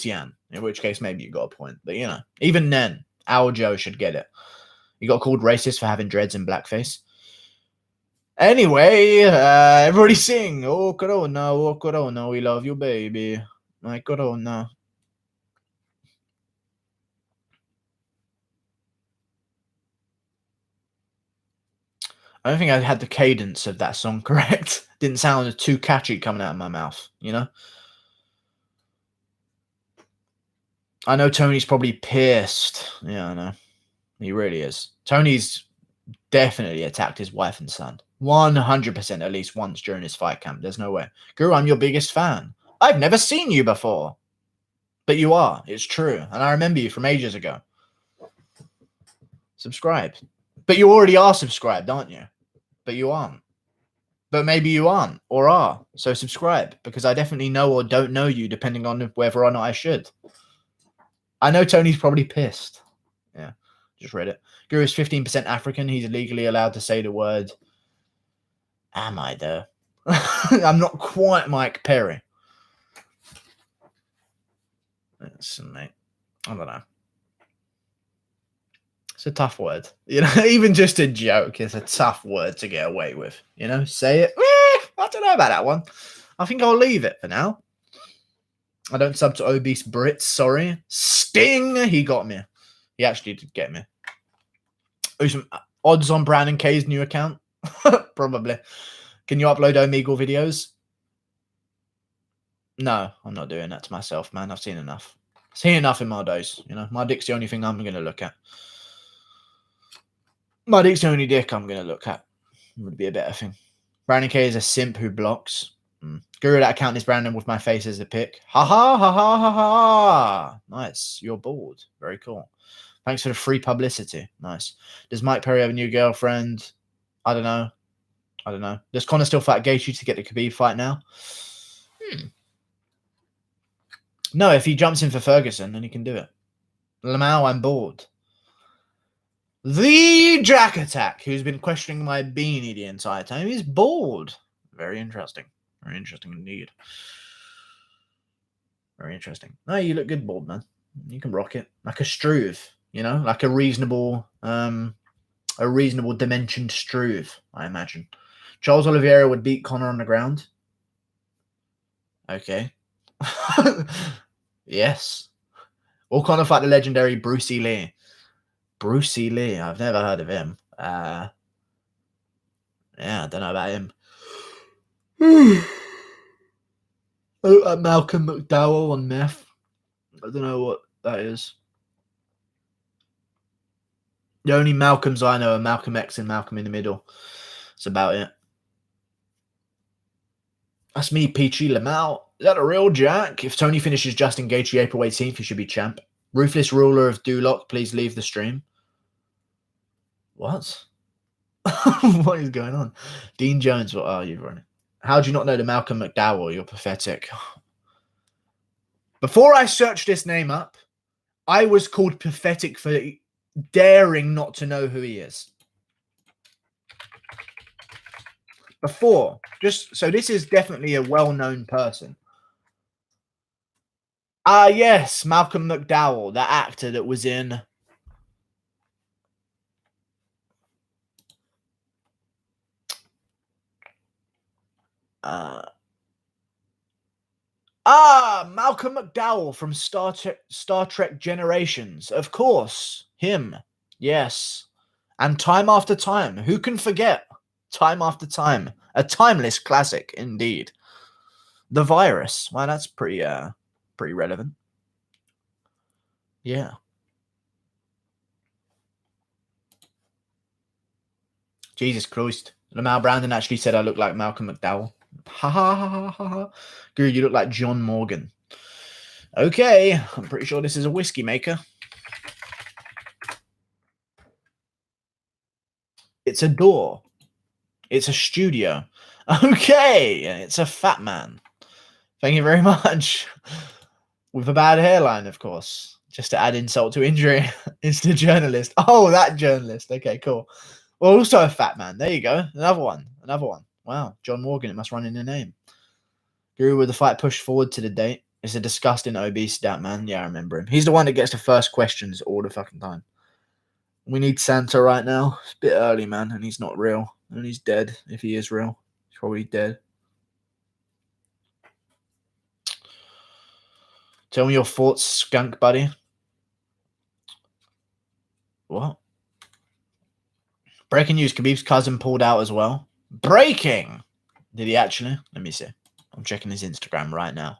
Yan, in which case maybe you got a point. But, you know, even then, Aljo should get it. He got called racist for having dreads and blackface. Anyway, everybody sing. Oh, Corona, we love you, baby. My Corona. I don't think I had the cadence of that song correct. Didn't sound too catchy coming out of my mouth, you know? I know Tony's probably pissed. Yeah, I know. He really is. Tony's definitely attacked his wife and son. 100% at least once during his fight camp. There's no way. Guru, I'm your biggest fan. I've never seen you before. But you are. It's true. And I remember you from ages ago. Subscribe. But you already are subscribed, aren't you? But you aren't. But maybe you aren't or are. So subscribe. Because I definitely know or don't know you depending on whether or not I should. I know Tony's probably pissed. Yeah. Just read it. Guru is 15% African. He's legally allowed to say the word. Am I, though? I'm not quite Mike Perry. Listen, mate. I don't know. It's a tough word. You know, even just a joke is a tough word to get away with. You know, say it. I don't know about that one. I think I'll leave it for now. I don't sub to obese Brits, sorry. Sting! He got me. He actually did get me. Some odds on Brandon K's new account? Probably. Can you upload Omegle videos? No, I'm not doing that to myself, man. I've seen enough. Seen enough in my days. You know, my dick's the only thing I'm going to look at. My dick's the only dick I'm going to look at. It would be a better thing. Brandon K is a simp who blocks. Guru, that account is Brandon with my face as a pic. Ha ha ha ha ha ha. Nice. You're bald. Very cool. Thanks for the free publicity. Nice. Does Mike Perry have a new girlfriend? I don't know. I don't know. Does Conor still fight Gaethje to get the Khabib fight now? No, if he jumps in for Ferguson, then he can do it. Lamau, I'm bored. The Jack Attack, who's been questioning my beanie the entire time, is bored. Very interesting. Very interesting indeed. Very interesting. No, you look good, bald, man. You can rock it. Like a Struve, you know? Like a reasonable dimensioned Struve, I imagine. Charles Oliveira would beat Conor on the ground. Okay. Yes. Or Conor fight the legendary Brucey Lee. Brucey Lee. I've never heard of him. Yeah, I don't know about him. Malcolm McDowell on meth. I don't know what that is. The only Malcolms I know are Malcolm X and Malcolm in the Middle. That's about it. That's me, Peachy Lamau. Is that a real Jack? If Tony finishes Justin Gaethje April 18th, he should be champ. Ruthless Ruler of Duloc, please leave the stream. What? What is going on? Dean Jones, what are you running? How do you not know the Malcolm McDowell? You're pathetic. Before I searched this name up, I was called pathetic for daring not to know who he is. Before. Just so this is definitely a well-known person. Yes, Malcolm McDowell, that actor that was in Malcolm McDowell from Star Trek Generations. Of course, him. Yes. And Time After Time. Who can forget? Time After Time. A timeless classic indeed. The Virus. Well, that's pretty relevant. Yeah. Jesus Christ. Lamau Brandon actually said I look like Malcolm McDowell. Ha ha ha ha ha ha. Guru, you look like John Morgan. Okay. I'm pretty sure this is a whiskey maker. It's a door. It's a studio. Okay. It's a fat man. Thank you very much. With a bad hairline, of course. Just to add insult to injury. It's the journalist. Oh, that journalist. Okay, cool. Well, also a fat man. There you go. Another one. Another one. Wow. John Morgan. It must run in the name. Guru with the fight pushed forward to the date. It's a disgusting obese that man. Yeah, I remember him. He's the one that gets the first questions all the fucking time. We need Santa right now. It's a bit early, man. And he's not real. And he's dead. If he is real, he's probably dead. Tell me your thoughts, skunk buddy. What? Breaking news. Khabib's cousin pulled out as well. Breaking! Did he actually? Let me see. I'm checking his Instagram right now.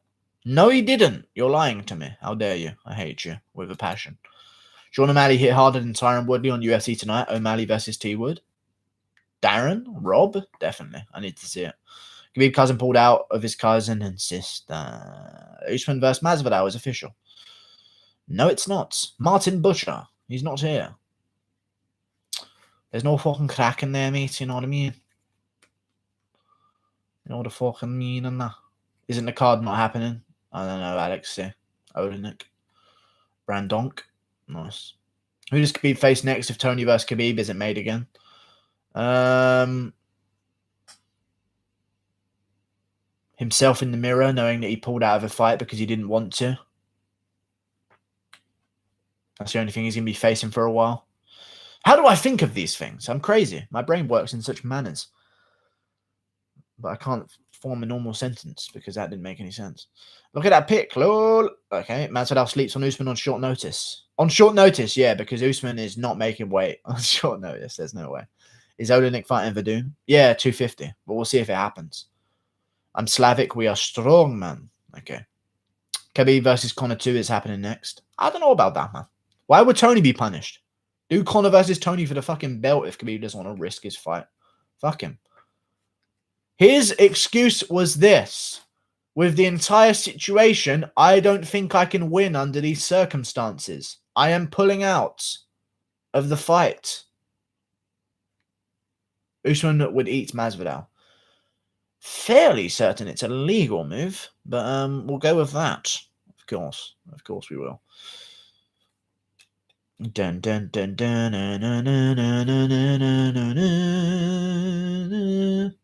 No, he didn't. You're lying to me. How dare you? I hate you with a passion. Sean O'Malley hit harder than Tyron Woodley on UFC tonight. O'Malley versus T Wood. Darren? Rob? Definitely. I need to see it. Khabib cousin pulled out of his cousin and sister. Usman versus Masvidal is official. No, it's not. Martin Butcher. He's not here. There's no fucking crack in there, mate. You know what I mean? You know what I fucking mean and that. Isn't the card not happening? I don't know, Alex. Olenek. Brandonk. Nice. Who does Khabib face next if Tony versus Khabib isn't made again? Himself in the mirror, knowing that he pulled out of a fight because he didn't want to. That's the only thing he's going to be facing for a while. How do I think of these things? I'm crazy. My brain works in such manners. But I can't form a normal sentence because that didn't make any sense. Look at that pick, lol. Okay, Masvidal sleeps on Usman on short notice. On short notice, yeah, because Usman is not making weight on short notice. There's no way. Is Olenek fighting Verdun? Yeah, 250. But we'll see if it happens. I'm Slavic. We are strong, man. Okay. Khabib versus Conor 2 is happening next. I don't know about that, man. Why would Tony be punished? Do Conor versus Tony for the fucking belt if Khabib doesn't want to risk his fight. Fuck him. His excuse was this. With the entire situation, I don't think I can win under these circumstances. I am pulling out of the fight. Usman would eat Masvidal. Fairly certain it's a legal move, but we'll go with that. Of course we will. Dun dun dun dun dun dun dun dun dun dun.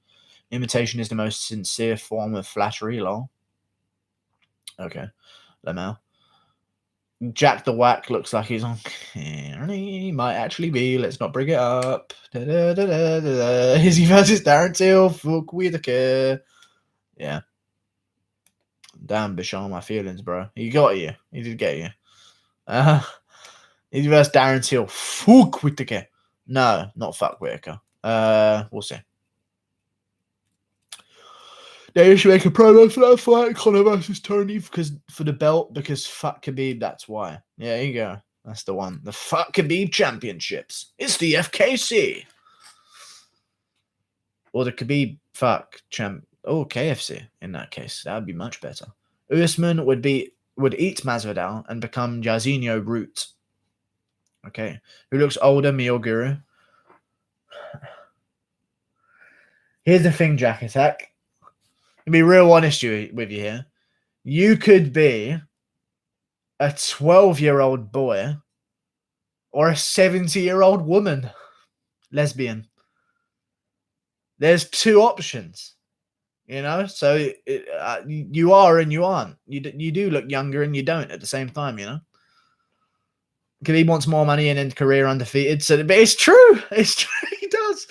Imitation is the most sincere form of flattery, lol. Okay, Lamau. Jack the Whack looks like he's on. He might actually be. Let's not bring it up. Izzy versus Darren Till. Fuck Whitaker. Yeah. Damn, Bashar, my feelings, bro. He got you. He did get you. Izzy versus Darren Till. Fuck Whitaker. No, not fuck Whitaker. We'll see. They should make a promo for that fight, Conor versus Tony, for the belt, because fuck Khabib, that's why. Yeah, there you go. That's the one. The fuck Khabib championships. It's the FKC. Or the Khabib fuck champ. Oh, KFC, in that case. That would be much better. Usman would eat Masvidal and become Jairzinho Root. Okay. Who looks older, me or Guru? Here's the thing, Jack Attack. To be real honest with you here, you could be a 12-year-old boy or a 70-year-old woman, lesbian. There's two options, you know. So you are and you aren't. You do look younger and you don't at the same time, you know. Khabib wants more money and end career undefeated. So, but it's true. It's true. He does.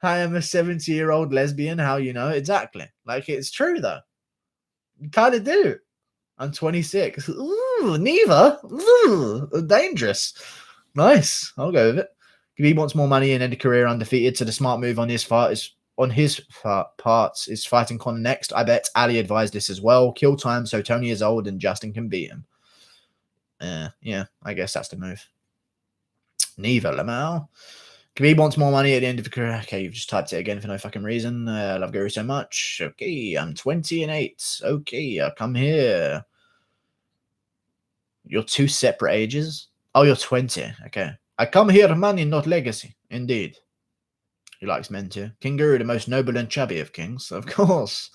I am a 70-year-old lesbian. How you know? Exactly. Like, it's true, though. You kind of do. I'm 26. Ooh, neither. Ooh, dangerous. Nice. I'll go with it. Khabib wants more money and end a career undefeated. So the smart move on his part is fighting Conor next. I bet Ali advised this as well. Kill time so Tony is old and Justin can beat him. Yeah, I guess that's the move. Neither, Lamau. Khabib wants more money at the end of the career. Okay, you've just typed it again for no fucking reason. I love Guru so much. Okay, I'm 20 and 8. Okay, I'll come here. You're two separate ages? Oh, you're 20. Okay. I come here money, not legacy. Indeed. He likes men too. King Guru, the most noble and chubby of kings. Of course.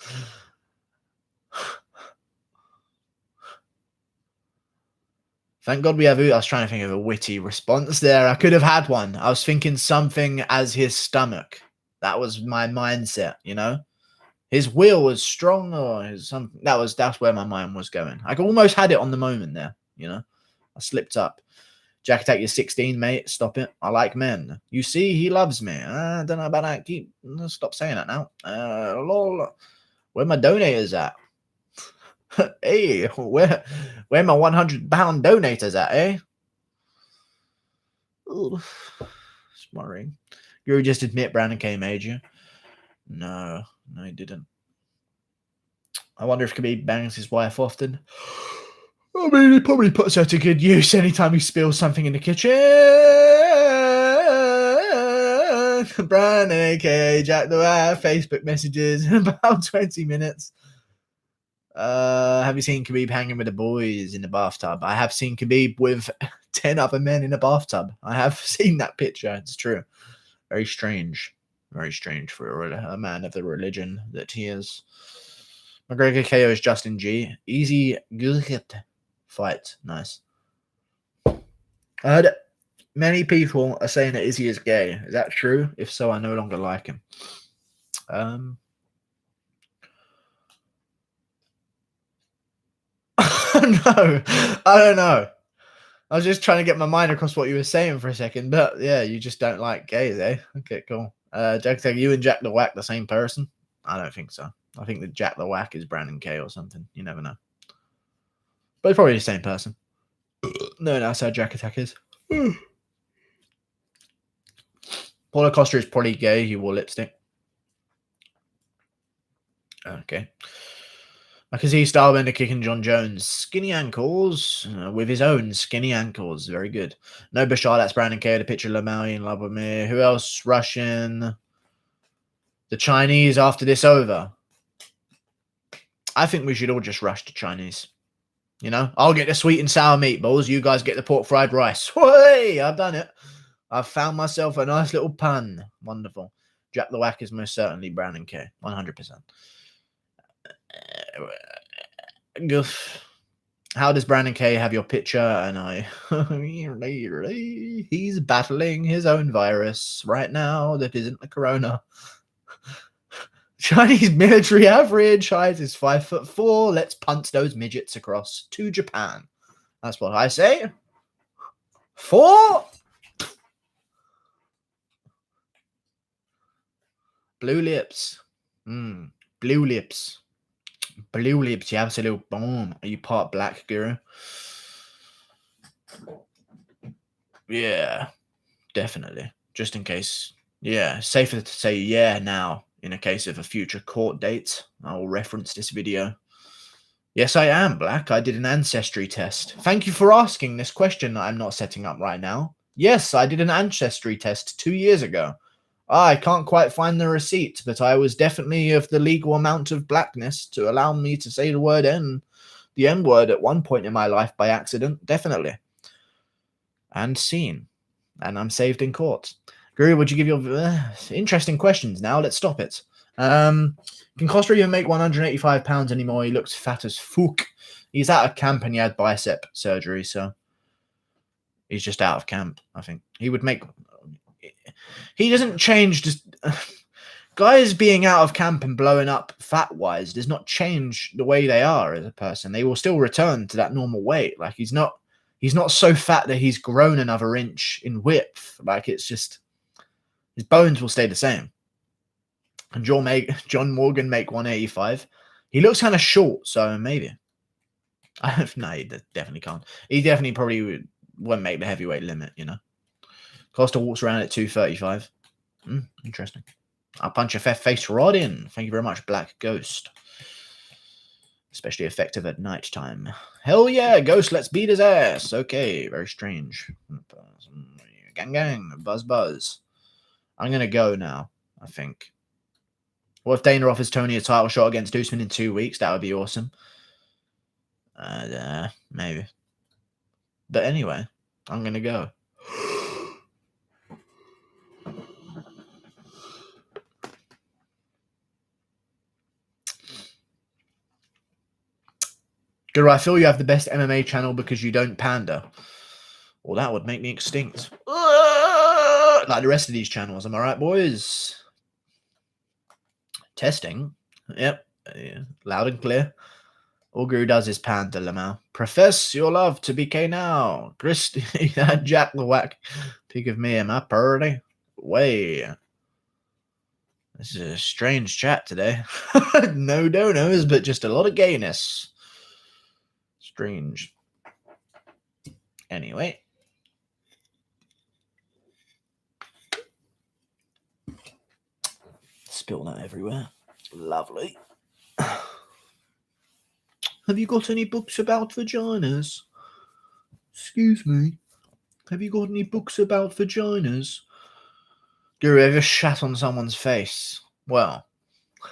Thank God we have. I was trying to think of a witty response there. I could have had one. I was thinking something as his stomach. That was my mindset, you know. His will was strong, or his something. That's where my mind was going. I almost had it on the moment there, you know. I slipped up. Jack Attack, you're 16, mate. Stop it. I like men. You see, he loves me. I don't know about that. Stop saying that now. Lol. Where my donators at? Hey, where my 100-pound donators at, eh? Ooh, smarring. You just admit Brandon K made you. No, he didn't. I wonder if Khabib bangs his wife often. I mean, he probably puts her to good use anytime he spills something in the kitchen. Brian, aka Jack the Rat, Facebook messages in about 20 minutes. Have you seen Khabib hanging with the boys in the bathtub? I have seen Khabib with 10 other men in a bathtub. I have seen that picture. It's true. Very strange. Very strange for a man of the religion that he is. McGregor KO's Justin G. Easy good fight. Nice. I heard many people are saying that Izzy is gay. Is that true? If so, I no longer like him. No, I don't know. I was just trying to get my mind across what you were saying for a second, but yeah, you just don't like gays, eh? Okay, cool. Jack, you and Jack the Whack the same person? I don't think so. I think that Jack the Whack is Brandon K or something. You never know. But it's probably the same person. No, that's how Jack Attack is. Paulo Costa is probably gay. He wore lipstick. Okay. I can see Stylebender kicking John Jones. Skinny ankles with his own skinny ankles. Very good. No Bashar, that's Brandon K. The picture of Lamau in love with me. Who else? Russian. The Chinese after this over. I think we should all just rush to Chinese. You know, I'll get the sweet and sour meatballs. You guys get the pork fried rice. Hey, I've done it. I've found myself a nice little pun. Wonderful. Jack the Whack is most certainly Brandon K. 100%. Goof. How does Brandon K have your picture? And he's battling his own virus right now that isn't the corona. Chinese military average height is 5'4". Let's punt those midgets across to Japan. That's what I say. 4. Blue lips. Blue lips. Blue lips, you absolute bomb. Are you part black, Guru? Yeah, definitely. Just in case. Yeah, safer to say yeah now in a case of a future court date. I will reference this video. Yes, I am black. I did an ancestry test. Thank you for asking this question that I'm not setting up right now. Yes, I did an ancestry test 2 years ago. I can't quite find the receipt, but I was definitely of the legal amount of blackness to allow me to say the word the N word at one point in my life by accident. Definitely. And seen. And I'm saved in court. Guru, would you give your interesting questions now? Let's stop it. Can Costa even make 185 pounds anymore? He looks fat as fuck. He's out of camp and he had bicep surgery, so he's just out of camp, I think. He would make... He doesn't change. Just guys being out of camp and blowing up fat-wise does not change the way they are as a person. They will still return to that normal weight. Like he's not so fat that he's grown another inch in width. Like it's just his bones will stay the same. And John Morgan make 185. He looks kind of short, so maybe. No, he definitely can't. He definitely probably won't make the heavyweight limit, you know. Costa walks around at 235. Interesting. I'll punch your face right in. Thank you very much, Black Ghost. Especially effective at night time. Hell yeah, Ghost, let's beat his ass. Okay, very strange. Gang, gang, buzz, buzz. I'm going to go now, I think. What if Dana offers Tony a title shot against Usman in 2 weeks? That would be awesome. Maybe. But anyway, I'm going to go. Guru, I feel you have the best MMA channel because you don't pander. Well, that would make me extinct. Like the rest of these channels. Am I right, boys? Testing. Yep. Yeah. Loud and clear. All Guru does is pander, Lamau. Profess your love to BK now. Christy, Jack the Whack. Think of me, am I purdy? Way. This is a strange chat today. No donos, but just a lot of gayness. Strange. Anyway. Spill that everywhere. Lovely. Have you got any books about vaginas? Excuse me. Have you got any books about vaginas? Guru, ever shat on someone's face? Well,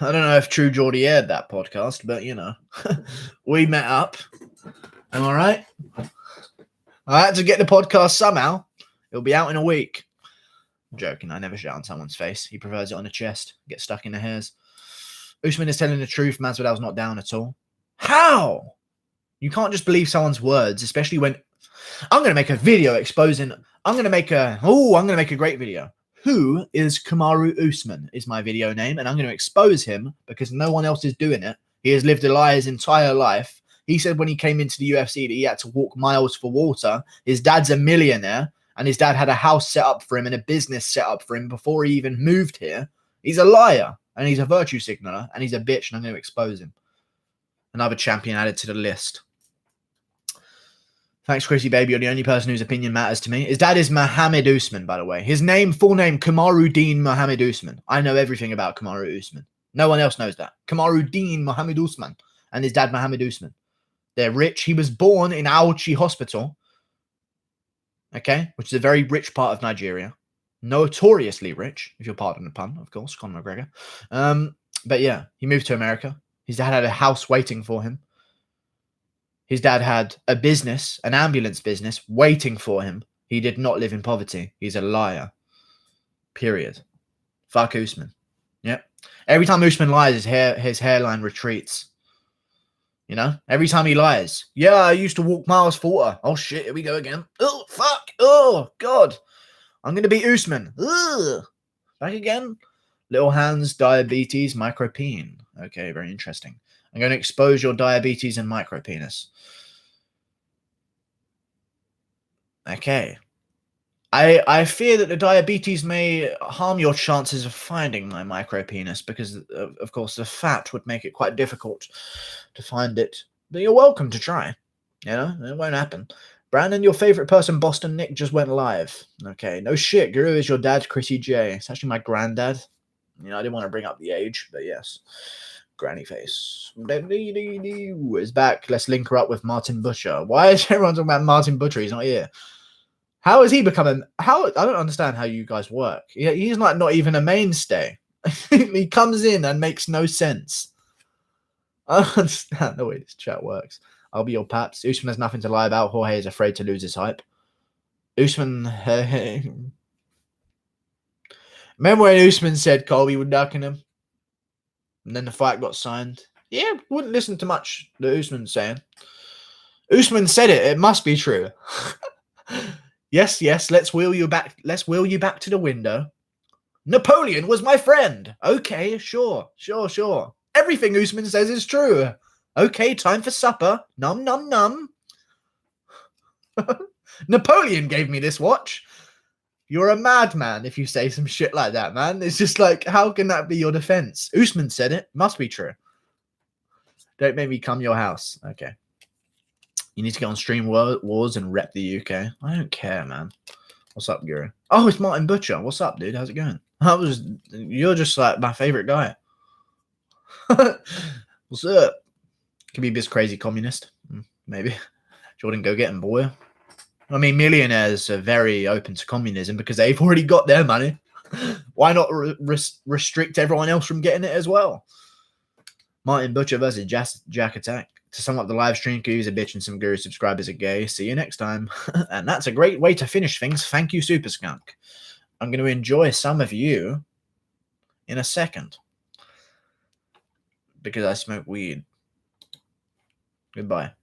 I don't know if True Geordie aired that podcast, but you know, we met up. Am I right? I had to get the podcast somehow. It'll be out in a week. I'm joking. I never shat on someone's face. He prefers it on the chest. Get stuck in the hairs. Usman is telling the truth. Masvidal's not down at all. How? You can't just believe someone's words, especially when I'm going to make a video exposing. I'm going to make a great video. Who is Kamaru Usman is my video name, and I'm going to expose him because no one else is doing it. He has lived a lie his entire life. He said when he came into the UFC that he had to walk miles for water. His dad's a millionaire, and his dad had a house set up for him and a business set up for him before he even moved here. He's a liar, and he's a virtue signaler, and he's a bitch, and I'm going to expose him. Another champion added to the list. Thanks, Chrissy Baby. You're the only person whose opinion matters to me. His dad is Mohammed Usman, by the way. His full name, Kamaruddin Mohammed Usman. I know everything about Kamaru Usman. No one else knows that. Kamaruddin Mohammed Usman and his dad, Mohammed Usman. They're rich. He was born in Auchi Hospital, okay, which is a very rich part of Nigeria. Notoriously rich, if you'll pardon the pun, of course, Conor McGregor. But yeah, he moved to America. His dad had a house waiting for him. His dad had a business, an ambulance business, waiting for him. He did not live in poverty. He's a liar. Period. Fuck Usman. Yep. Every time Usman lies, his hairline retreats. You know? Every time he lies. Yeah, I used to walk miles for water. Oh, shit. Here we go again. Oh, fuck. Oh, God. I'm going to beat Usman. Ugh. Back again. Little hands, diabetes, micropene. Okay, very interesting. I'm going to expose your diabetes and micropenis. Okay. I fear that the diabetes may harm your chances of finding my micropenis because, of course, the fat would make it quite difficult to find it. But you're welcome to try. You know, it won't happen. Brandon, your favorite person, Boston Nick, just went live. Okay, no shit. Guru is your dad, Chrissy J. It's actually my granddad. You know, I didn't want to bring up the age, but yes. Granny face is back. Let's link her up with Martin Butcher. Why is everyone talking about Martin Butcher? He's not here. How has he become I don't understand how you guys work. He's like not even a mainstay. He comes in and makes no sense. I don't understand the way this chat works. I'll be your paps. Usman has nothing to lie about. Jorge is afraid to lose his hype. Usman. Remember when Usman said Colby would ducking him? And then the fight got signed. Yeah, wouldn't listen to much that Usman's saying. Usman said it. It must be true. Yes. Let's wheel you back. Let's wheel you back to the window. Napoleon was my friend. Okay, sure. Everything Usman says is true. Okay, time for supper. Num, num, num. Napoleon gave me this watch. You're a madman if you say some shit like that, man. It's just like, how can that be your defense? Usman said it. Must be true. Don't make me come your house. Okay. You need to get on Stream Wars and rep the UK. I don't care, man. What's up, Guru? Oh, it's Martin Butcher. What's up, dude? How's it going? You're just like my favorite guy. What's up? Khabib is crazy communist. Maybe. Jordan, go get him, boy. I mean, millionaires are very open to communism because they've already got their money. Why not restrict everyone else from getting it as well? Martin Butcher versus Jack Attack. To sum up the live stream, Guru's a bitch and some Guru subscribers are gay. See you next time. And that's a great way to finish things. Thank you, Super Skunk. I'm going to enjoy some of you in a second. Because I smoke weed. Goodbye.